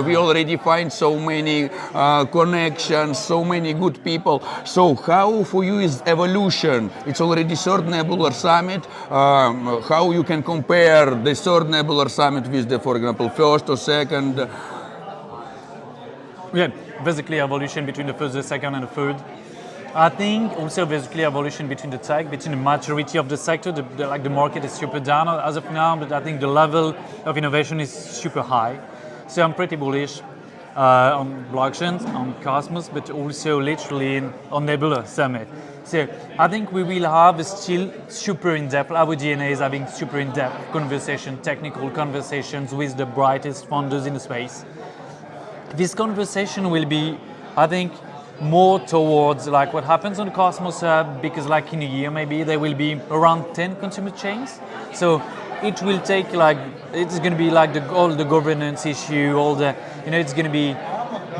We already find so many connections, so many good people. So how for you is evolution? It's already third Nebular Summit. How you can compare the third Nebular Summit with the, for example, first or second? Yeah, basically evolution between the first, the second, and the third. I think also basically evolution between the tech, between the maturity of the sector. The market is super down as of now, but I think the level of innovation is super high. So I'm pretty bullish on blockchains, on Cosmos, but also literally on Nebular Summit. So I think we will have still super in-depth, our DNA is having super in-depth conversation, technical conversations with the brightest founders in the space. This conversation will be, I think, more towards like what happens on the Cosmos Hub, because like in a year maybe there will be around 10 consumer chains. So it will take like, it's going to be like all the governance issue, all the, it's going to be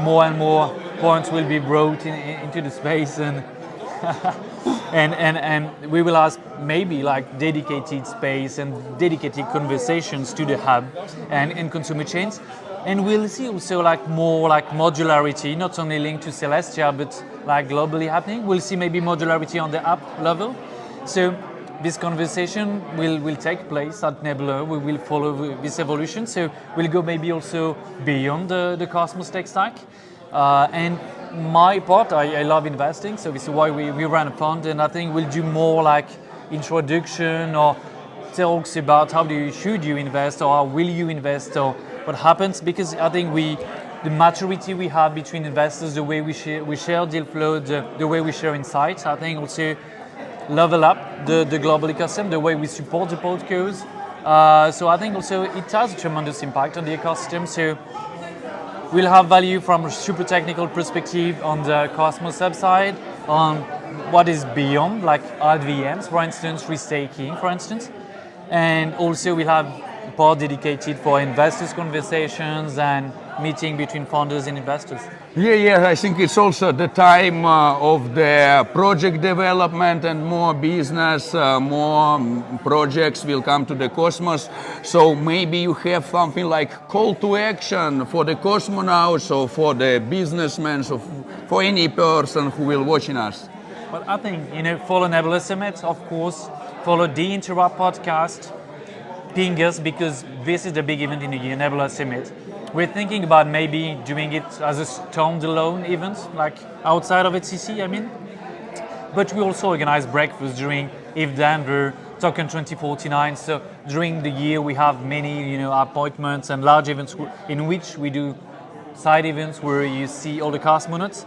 more and more points will be brought into the space, and and we will ask maybe like dedicated space and dedicated conversations to the hub and consumer chains. And we'll see also like more like modularity, not only linked to Celestia, but like globally happening. We'll see maybe modularity on the app level. So this conversation will take place at Nebular. We will follow this evolution. So we'll go maybe also beyond the Cosmos tech stack. And my part, I love investing. So this is why we run a fund. And I think we'll do more like introduction or talks about should you invest or how will you invest or what happens. Because I think the maturity we have between investors, the way we share deal flow, the way we share insights, I think also level up the global ecosystem, the way we support the podcasts. So I think also it has a tremendous impact on the ecosystem. So we'll have value from a super technical perspective on the Cosmos side, on what is beyond, like RVMs, for instance, restaking, for instance. And also we'll have a part dedicated for investors conversations and meeting between founders and investors. Yeah, I think it's also the time of the project development and more business, more projects will come to the Cosmos. So maybe you have something like call to action for the cosmonauts or for the businessmen, so for any person who will watching us. Well, I think, follow Nebular Summit, of course, follow the INTEROP podcast, ping us because this is the big event in the year, Nebular Summit. We're thinking about maybe doing it as a standalone event, like outside of HCC, I mean. But we also organize breakfasts during ETH Denver, Token 2049. So during the year we have many, appointments and large events in which we do side events where you see all the cosmonauts.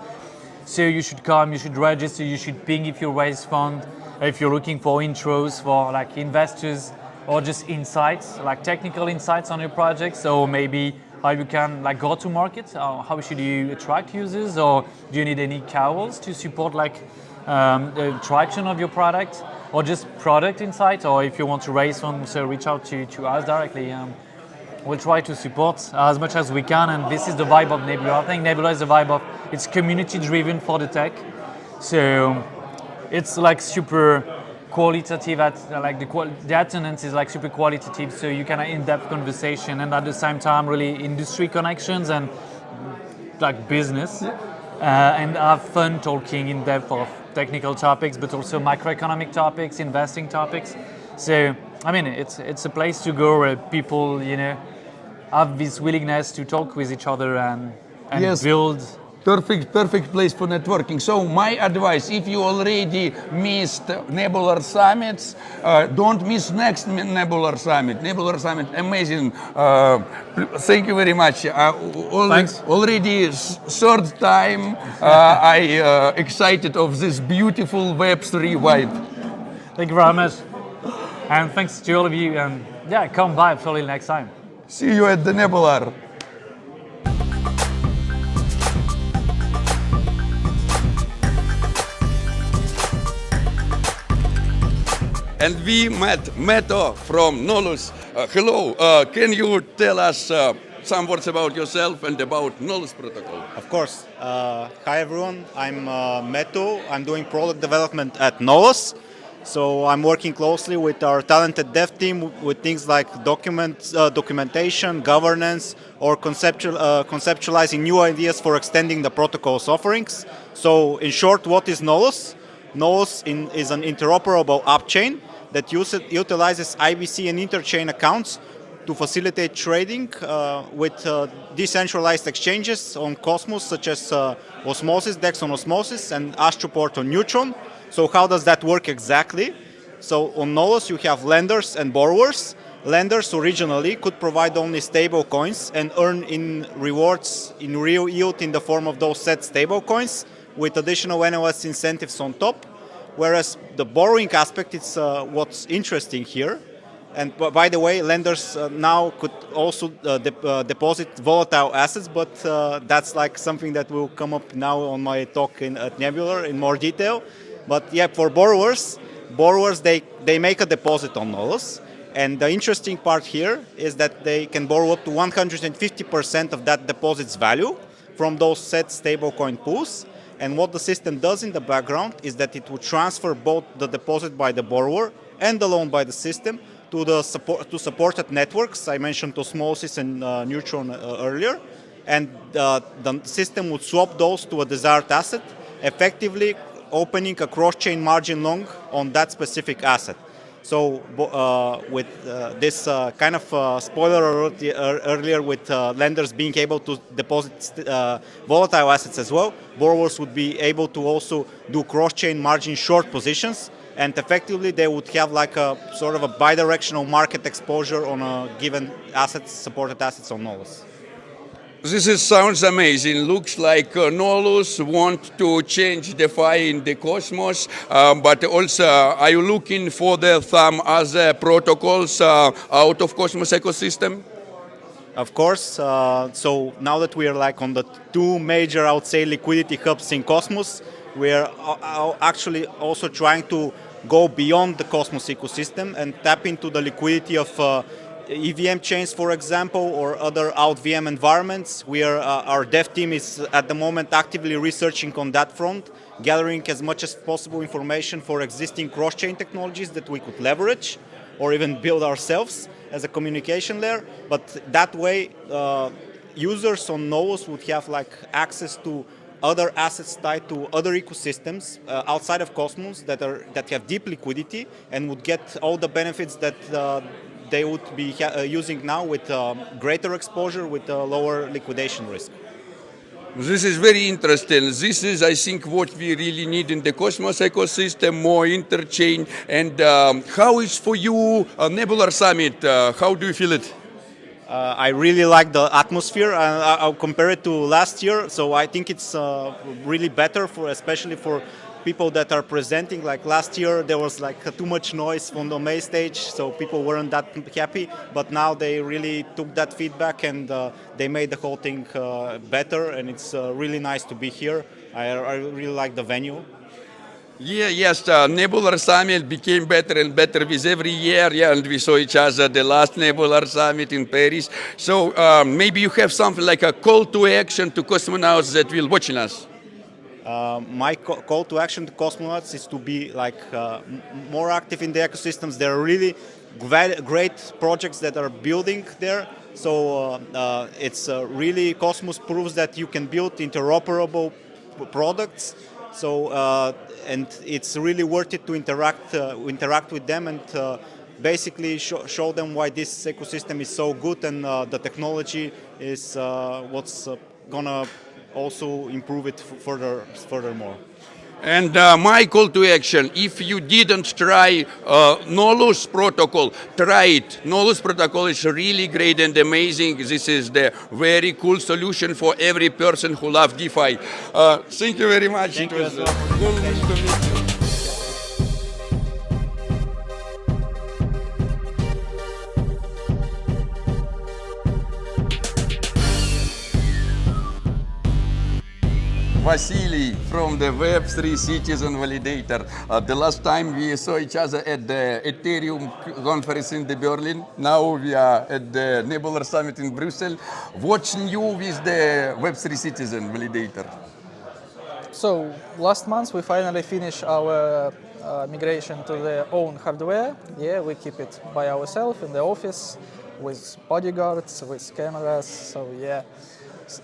So you should come, you should register, you should ping if you raise fund, if you're looking for intros for like investors or just insights, like technical insights on your projects, or maybe how you can like go to market, or how should you attract users, or do you need any KOLs to support like the traction of your product, or just product insights, or if you want to raise funds, so reach out to us directly. We'll try to support as much as we can, and this is the vibe of Nebula. I think Nebula is the vibe of, it's community driven for the tech. So it's like super qualitative, the attendance is like super qualitative, so you can have in-depth conversation and at the same time really industry connections and like business and have fun talking in depth of technical topics, but also macroeconomic topics, investing topics. So I mean, it's a place to go where people, have this willingness to talk with each other and yes. Build. Perfect place for networking. So my advice, if you already missed Nebular Summits, don't miss next Nebular Summit. Nebular Summit, amazing. Thank you very much. Thanks. Already third time I excited of this beautiful Web3 vibe. Thank you very much. And thanks to all of you. And come by probably next time. See you at the Nebular. And we met Meto from NOLUS. Hello, can you tell us some words about yourself and about NOLUS protocol? Of course. Hi everyone, I'm Meto. I'm doing product development at NOLUS. So I'm working closely with our talented dev team with things like documentation, governance, or conceptualizing new ideas for extending the protocol's offerings. So in short, what is NOLUS? NOLUS is an interoperable app chain that utilizes IBC and InterChain accounts to facilitate trading with decentralized exchanges on Cosmos, such as Osmosis, DEX on Osmosis, and Astroport on Neutron. So how does that work exactly? So on NOLUS you have lenders and borrowers. Lenders originally could provide only stable coins and earn in rewards in real yield in the form of those set stable coins with additional NOLS incentives on top. Whereas the borrowing aspect is what's interesting here. And by the way, lenders now could also deposit volatile assets, but that's like something that will come up now on my talk at Nebular in more detail. But yeah, for borrowers they make a deposit on NOLUS. And the interesting part here is that they can borrow up to 150% of that deposit's value from those set stablecoin pools. And what the system does in the background is that it will transfer both the deposit by the borrower and the loan by the system to the supported networks. I mentioned osmosis and neutron earlier, and the system would swap those to a desired asset, effectively opening a cross-chain margin long on that specific asset. So with this kind of spoiler alert earlier with lenders being able to deposit volatile assets as well, borrowers would be able to also do cross-chain margin short positions, and effectively they would have like a sort of a bidirectional market exposure on a given assets, supported assets on NOLUS. Sounds amazing. Looks like NOLUS want to change DeFi in the cosmos, but also are you looking for some other protocols out of Cosmos ecosystem? Of course. So now that we are like on the two major, I would say, liquidity hubs in Cosmos, we are actually also trying to go beyond the Cosmos ecosystem and tap into the liquidity of EVM chains, for example, or other out VM environments. Our dev team is at the moment actively researching on that front, gathering as much as possible information for existing cross-chain technologies that we could leverage or even build ourselves as a communication layer. But that way, users on NOLUS would have like access to other assets tied to other ecosystems outside of Cosmos that have deep liquidity and would get all the benefits that they would be using now with greater exposure, with lower liquidation risk. This is very interesting. This is, I think, what we really need in the Cosmos ecosystem, more InterChain. And how is for you Nebular Summit? How do you feel it? I really like the atmosphere. I'll compare it to last year. So I think it's really better, especially for people that are presenting. Like last year, there was like too much noise on the main stage, so people weren't that happy. But now they really took that feedback and they made the whole thing better. And it's really nice to be here. I really like the venue. Yes, Nebular Summit became better and better with every year. Yeah, and we saw each other at the last Nebular Summit in Paris. So maybe you have something like a call to action to cosmonauts that will watching us. My call to action to cosmonauts is to be like more active in the ecosystems. There are really great projects that are building there. So it's really, Cosmos proves that you can build interoperable products. So and it's really worth it to interact with them and basically show them why this ecosystem is so good, and the technology is what's gonna also improve it furthermore. And my call to action, if you didn't try NOLUS protocol, try it. NOLUS protocol is really great and amazing. This is the very cool solution for every person who loves DeFi. Thank you very much. Thank it was you. good to meet you. Vasily from the Web3 CITIZEN validator. The last time we saw each other at the Ethereum conference in Berlin. Now we are at the Nebular Summit in Brussels. What's new with the Web3 CITIZEN validator? So last month we finally finished our migration to their own hardware. Yeah, we keep it by ourselves in the office with bodyguards, with cameras. So yeah.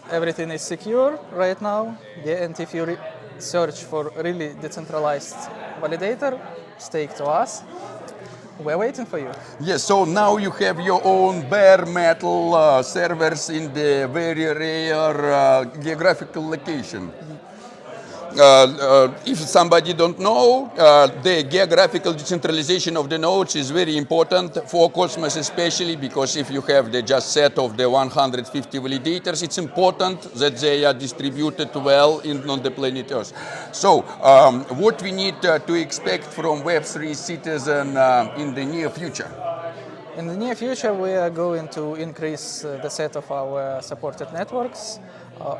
Everything is secure right now. Yeah, and if you search for really decentralized validator, stake to us. We're waiting for you. Yes, so now you have your own bare metal servers in the very rare geographical location. If somebody don't know, the geographical decentralization of the nodes is very important for Cosmos, especially because if you have the just set of the 150 validators, it's important that they are distributed well on the planet Earth. So what we need to expect from Web3 CITIZEN in the near future? In the near future, we are going to increase the set of our supported networks.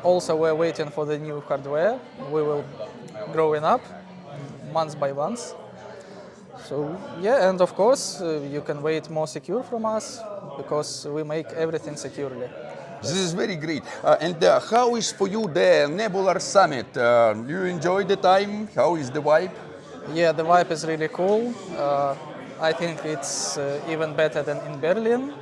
Also, we're waiting for the new hardware. We will growing up month by month. So yeah, and of course, you can wait more secure from us because we make everything securely. This is very great. And how is for you the Nebular Summit? You enjoy the time? How is the vibe? Yeah, the vibe is really cool. I think it's even better than in Berlin.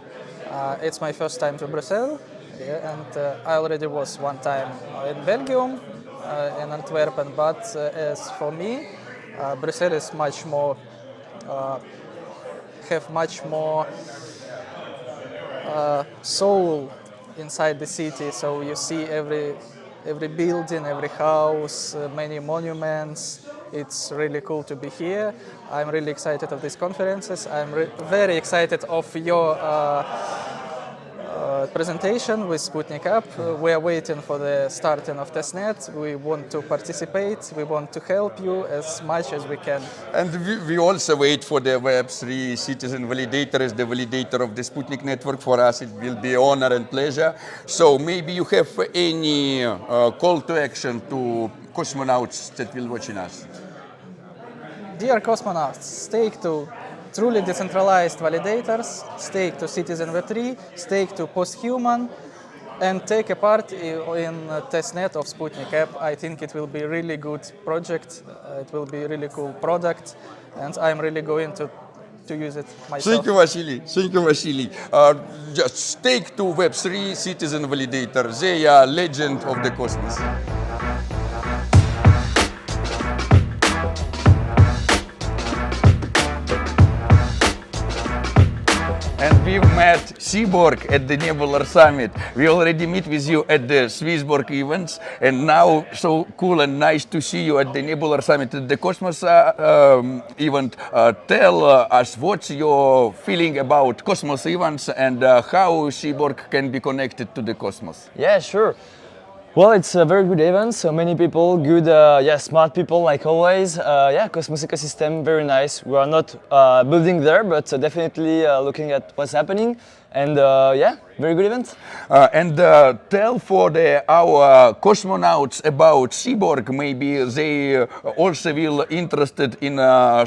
It's my first time to Brussels, yeah, and I already was one time in Belgium, in Antwerp, but as for me, Brussels is much more, have much more soul inside the city. So you see every building, every house, many monuments. It's really cool to be here. I'm really excited of these conferences. I'm very excited of your presentation with Sputnik App. We are waiting for the starting of testnet. We want to participate. We want to help you as much as we can. And we also wait for the WEB3 CITIZEN validator as the validator of the Sputnik network. For us, it will be honor and pleasure. So maybe you have any call to action to cosmonauts that will watching us. Dear cosmonauts, stake to truly decentralized validators, stake to Citizen Web3, stake to POSTHUMAN, and take a part in testnet of Sputnik app. I think it will be a really good project. It will be a really cool product, and I'm really going to use it myself. Thank you, Vasily. Thank you, Vasily. Just stake to Web3 Citizen Validator. They are legend of the cosmos. And we met SIBORG at the Nebular Summit. We already meet with you at the Swissborg events, and now so cool and nice to see you at the Nebular Summit at the Cosmos event. Tell us what's your feeling about Cosmos events and how SIBORG can be connected to the Cosmos. Yeah, sure. Well, it's a very good event, so many people, good, smart people like always. Cosmos ecosystem, very nice. We are not building there, but definitely looking at what's happening. And very good event. Tell for our cosmonauts about SIBORG. Maybe they also will interested in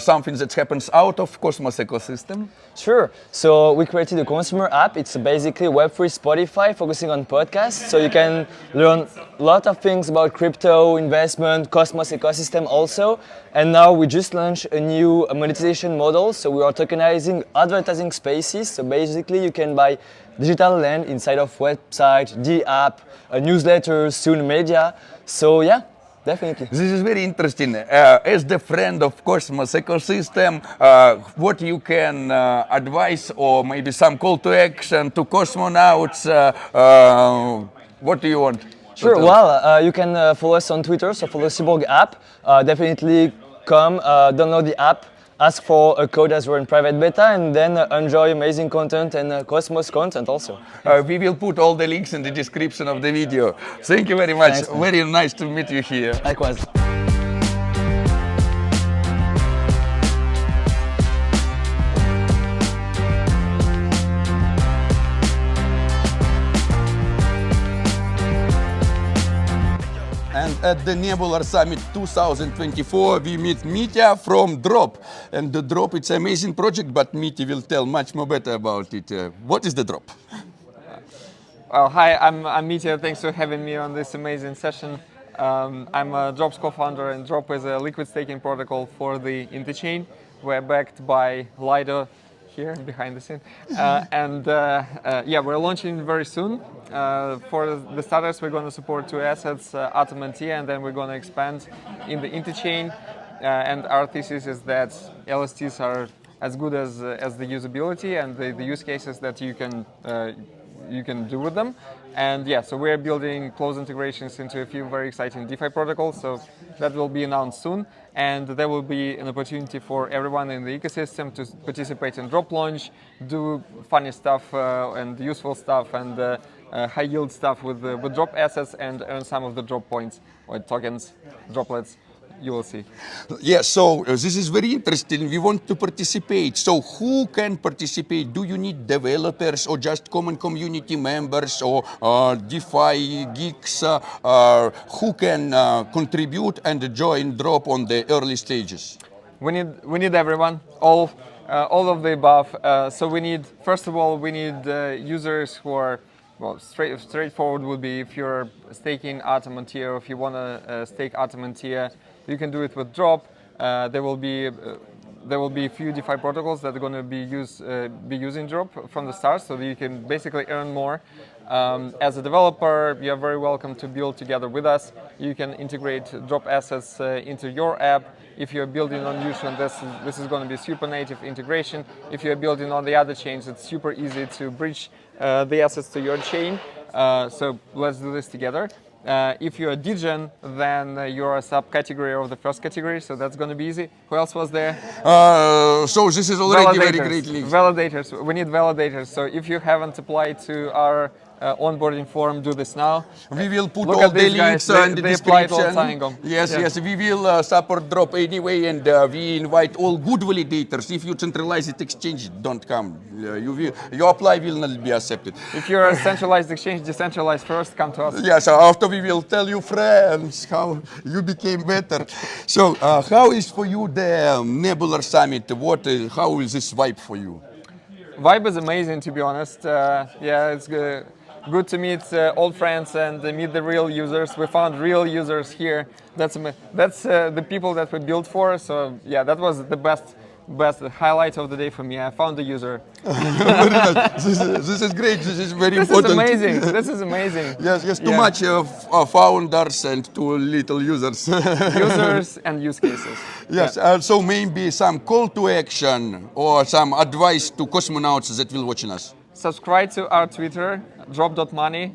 something that happens out of Cosmos ecosystem. Sure. So we created a consumer app. It's basically Web3 Spotify focusing on podcasts. So you can learn a lot of things about crypto, investment, Cosmos ecosystem also. And now we just launched a new monetization model. So we are tokenizing advertising spaces. So basically you can buy digital land inside of website, the app, newsletters, soon media. So yeah, definitely. This is very interesting. As the friend of Cosmos ecosystem, what you can advise or maybe some call to action to cosmonauts, what do you want? Sure, well, you can follow us on Twitter, so follow SIBORG app. Definitely come, download the app, ask for a code as we're in private beta, and then enjoy amazing content and Cosmos content also. We will put all the links in the description of the video. Thank you very much. Thanks, very nice to meet you here. Likewise. And at the Nebular Summit 2024, we meet Mitya from Drop. And the Drop, it's an amazing project, but Mitya will tell much more better about it. What is the Drop? Well, hi, I'm Mitya. Thanks for having me on this amazing session. I'm Drop's co-founder, and Drop is a liquid staking protocol for the InterChain. We're backed by Lido here behind the scene. We're launching very soon. For the starters, we're going to support two assets, Atom and Tia, and then we're going to expand in the InterChain. And our thesis is that LSTs are as good as the usability and the use cases that you can do with them. And so we're building close integrations into a few very exciting DeFi protocols. So that will be announced soon. And there will be an opportunity for everyone in the ecosystem to participate in Drop launch, do funny stuff and useful stuff and high yield stuff with Drop assets and earn some of the Drop points or tokens, droplets. You will see. Yeah, so this is very interesting. We want to participate. So who can participate? Do you need developers or just common community members or DeFi geeks? Who can contribute and join Drop on the early stages? We need everyone, all of the above. So we need, first of all, we need users who are, well, straightforward would be if you're staking Atom and Tia, or if you want to stake Atom and Tia, you can do it with Drop. There will be there will be a few DeFi protocols that are going to be using Drop from the start, so that you can basically earn more. As a developer, you're very welcome to build together with us. You can integrate Drop assets into your app. If you're building on NEUTRON, this is going to be super native integration. If you're building on the other chains, it's super easy to bridge the assets to your chain. So let's do this together. If you're a degen, then you're a subcategory of the first category, so that's going to be easy. Who else was there? So this is already very greatly. Validators. We need validators. So if you haven't applied to our onboarding form, do this now. We will put all the links in the description. Yes, we will support Drop anyway, and we invite all good validators. If you centralize it exchange, don't come. Your apply will not be accepted. If you're a centralized exchange, decentralized first, come to us. Yes, after we will tell you, friends, how you became better. So, how is for you the Nebular Summit? How is this vibe for you? Vibe is amazing, to be honest. Yeah, it's good to meet old friends and meet the real users. We found real users here. That's the people that we built for. So yeah, that was the best highlight of the day for me. I found the user. Very nice. This is great. This is very important. This is amazing. This is amazing. Yes, too much founders and too little users. Users and use cases. Yes, so maybe some call to action or some advice to cosmonauts that will watching us. Subscribe to our Twitter, drop.money,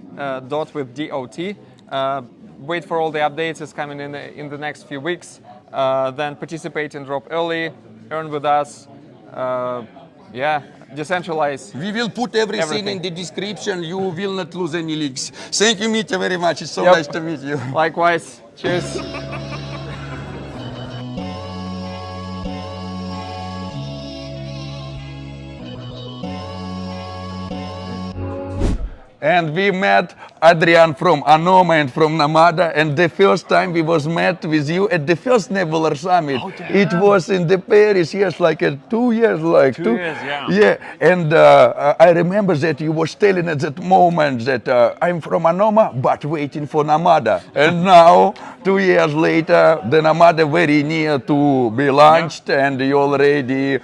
dot with DOT. Wait for all the updates. It's coming in the next few weeks. Then participate in Drop early, earn with us. Yeah, decentralize. We will put everything in the description. You will not lose any links. Thank you, Mitya, very much. It's so nice to meet you. Likewise. Cheers. And we met Adrien from ANOMA and from NAMADA, and the first time we was met with you at the first Nebular Summit. It was in the Paris, yes, like 2 years, like 2 years, yeah. Yeah, and I remember that you was telling at that moment that I'm from ANOMA, but waiting for NAMADA. And now, 2 years later, the NAMADA very near to be launched, and you already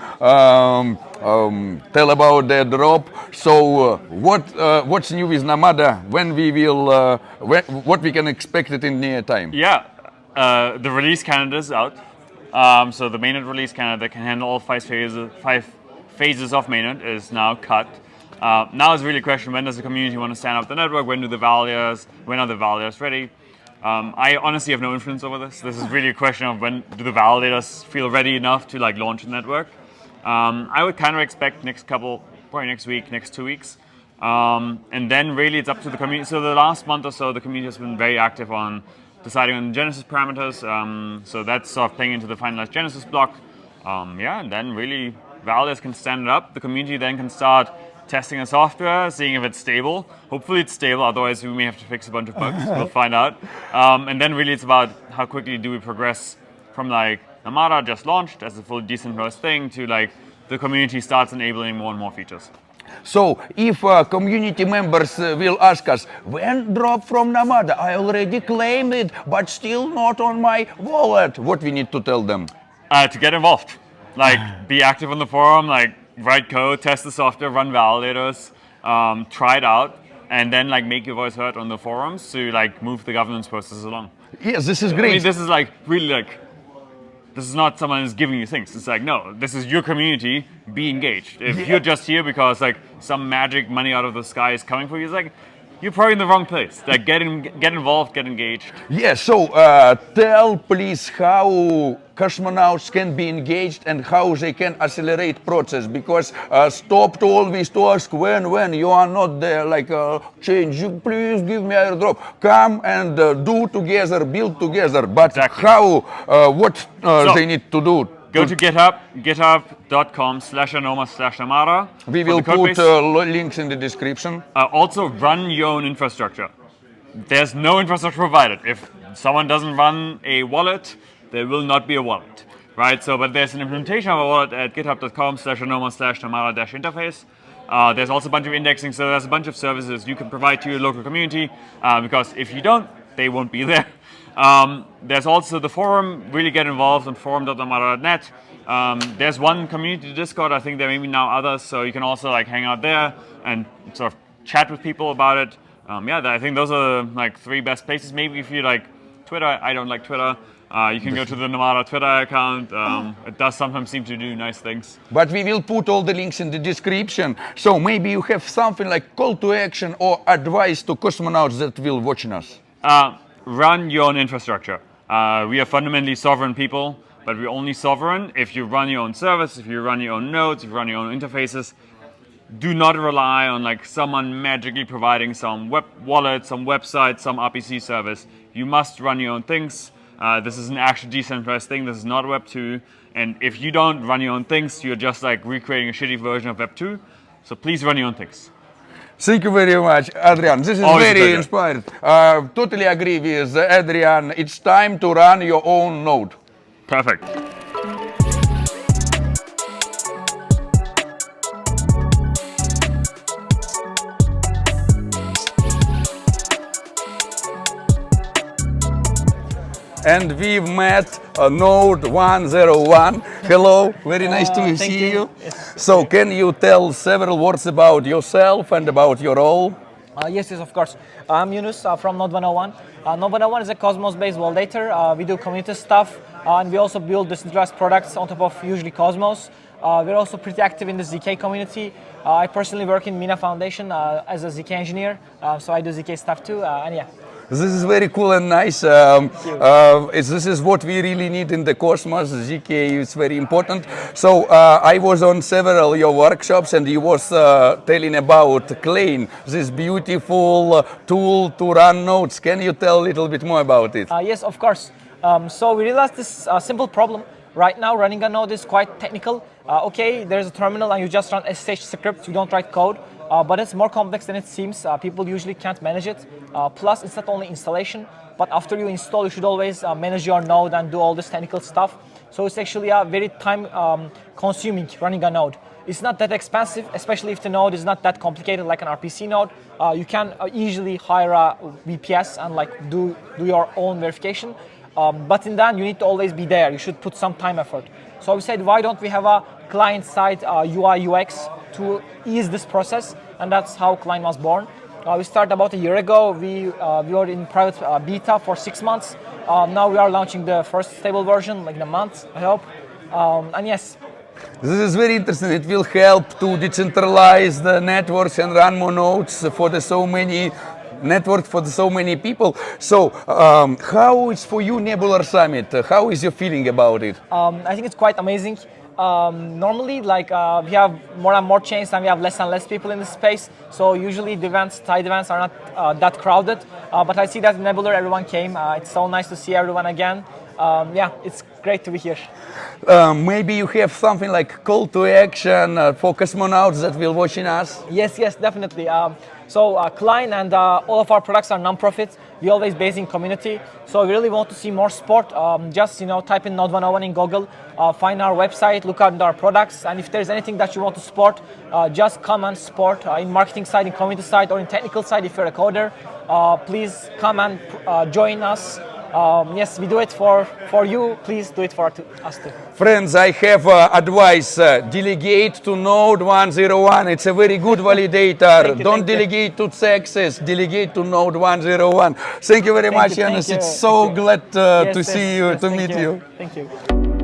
tell about the drop. So what's new with NAMADA? When we will, what we can expect it in near time? Yeah, the release calendar is out. So the mainnet release calendar that can handle all 5 phases of mainnet is now cut. Now it's really a question: when does the community want to stand up the network? When are the validators ready? I honestly have no influence over this. This is really a question of when do the validators feel ready enough to like launch the network. I would kind of expect probably next week, next 2 weeks. And then really it's up to the community. So the last month or so, the community has been very active on deciding on Genesis parameters. So that's sort of playing into the finalized Genesis block. Yeah, and then really validators can stand it up. The community then can start testing the software, seeing if it's stable. Hopefully it's stable, otherwise we may have to fix a bunch of bugs. We'll find out. And then really it's about how quickly do we progress from like NAMADA just launched as a full decentralized thing to like the community starts enabling more and more features. So if community members will ask us, when drop from NAMADA? I already claimed it, but still not on my wallet. What we need to tell them? To get involved. Like be active on the forum, like write code, test the software, run validators, try it out, and then like make your voice heard on the forums to like move the governance process along. Yes, this is great. I mean, this is like really like, this is not someone who's giving you things. It's like, no, this is your community, be engaged. If you're just here because like some magic money out of the sky is coming for you, it's like, you're probably in the wrong place. Like get involved, get engaged. Yes, so tell please how cosmonauts can be engaged and how they can accelerate process, because stop to always to ask when you are not there, like change, you please give me airdrop. Come and do together, build together, but how, what they need to do? Go to GitHub, github.com/anoma/NAMADA. We will put links in the description. Also, run your own infrastructure. There's no infrastructure provided. If someone doesn't run a wallet, there will not be a wallet, right? So, but there's an implementation of a wallet at github.com/anoma/NAMADA-interface. There's also a bunch of indexing, so there's a bunch of services you can provide to your local community, because if you don't, they won't be there. There's also the forum. Really get involved on forum.namada.net. There's one community Discord. I think there may be now others, so you can also like hang out there and sort of chat with people about it. I think those are like 3 best places. Maybe if you like Twitter, I don't like Twitter. You can go to the NAMADA Twitter account. It does sometimes seem to do nice things. But we will put all the links in the description. So maybe you have something like call to action or advice to cosmonauts that will watching us. Run your own infrastructure. We are fundamentally sovereign people, but we're only sovereign if you run your own service, if you run your own nodes, if you run your own interfaces. Do not rely on like someone magically providing some web wallet, some website, some RPC service. You must run your own things. This is an actual decentralized thing. This is not Web 2. And if you don't run your own things, you're just like recreating a shitty version of Web 2. So please run your own things. Thank you very much, Adrien. This is Always very inspired. Totally agree with Adrien. It's time to run your own node. Perfect. And we've met Node 101. Hello, very nice to see you. So can you tell several words about yourself and about your role? Yes, of course. I'm Yunus from Node 101. Node 101 is a Cosmos-based validator. We do community stuff, and we also build decentralized products on top of usually Cosmos. We're also pretty active in the ZK community. I personally work in Mina Foundation as a ZK engineer, so I do ZK stuff too, and yeah. This is very cool and nice. This is what we really need in the Cosmos. ZK is very important. So I was on several your workshops, and you was telling about Clement, this beautiful tool to run nodes. Can you tell a little bit more about it? Yes, of course. So we realized this simple problem. Right now, running a node is quite technical. Okay, there's a terminal and you just run SSH script, you don't write code. But it's more complex than it seems. People usually can't manage it. Plus, it's not only installation, but after you install, you should always manage your node and do all this technical stuff. So it's actually very time-consuming running a node. It's not that expensive, especially if the node is not that complicated like an RPC node. You can easily hire a VPS and like do your own verification. But in the end, you need to always be there. You should put some time effort. So we said, why don't we have a client-side UI UX to ease this process, and that's how Clement was born. We started about a year ago. We were in private beta for 6 months. Now we are launching the first stable version, like in a month, I hope. And yes. This is very interesting. It will help to decentralize the networks and run more nodes for the so many network for so many people. So how is for you Nebular Summit? How is your feeling about it? I think it's quite amazing. Normally, like we have more and more chains and we have less and less people in the space. So usually the events, side events are not that crowded. But I see that in Nebular everyone came. It's so nice to see everyone again. Yeah, it's great to be here. Maybe you have something like call to action for cosmonauts that will watching us? Yes, definitely. So Clement and all of our products are non-profit. We always based in community. So we really want to see more support. Just type in Node 101 in Google, find our website, look at our products, and if there's anything that you want to support, just come and support in marketing side, in community side, or in technical side if you're a coder. Please come and join us. Yes, we do it for you. Please do it for us too. Friends, I have advice. Delegate to Node 101. It's a very good validator. Don't delegate to Texas. Delegate to Node 101. Thank you very much, Yunus. It's so glad to see you, to meet you. Thank you.